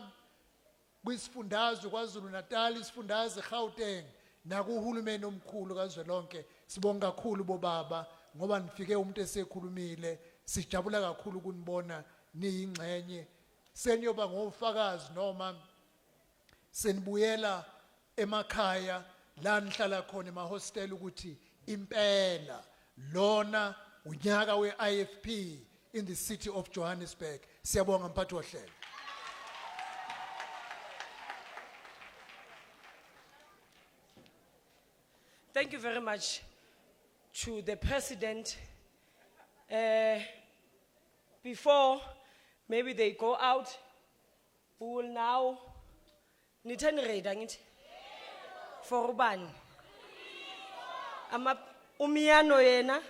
kwisifundazwe kwaZulu Natal isifundazwe eGauteng nakuhulumeni omkhulu kazwelonke sibonga kakhulu bobaba ngoba nifike umuntu esekhulumile sijabula kakhulu kunibona niyingxenye seniyoba ngofakazi noma senibuyela emakhaya la nihlala khona emahostel ukuthi impela lona unyaka weIFP in the city of Johannesburg siyabonga mphathi wohlelo. Thank you very much to the president. Before maybe they go out, we will now nithen reda ngithi for ubani ama umiyano yena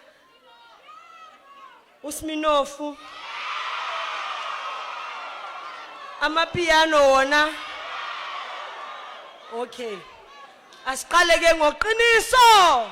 uSminofu amapiano wona. Okay, asiqale ke ngoqiniso.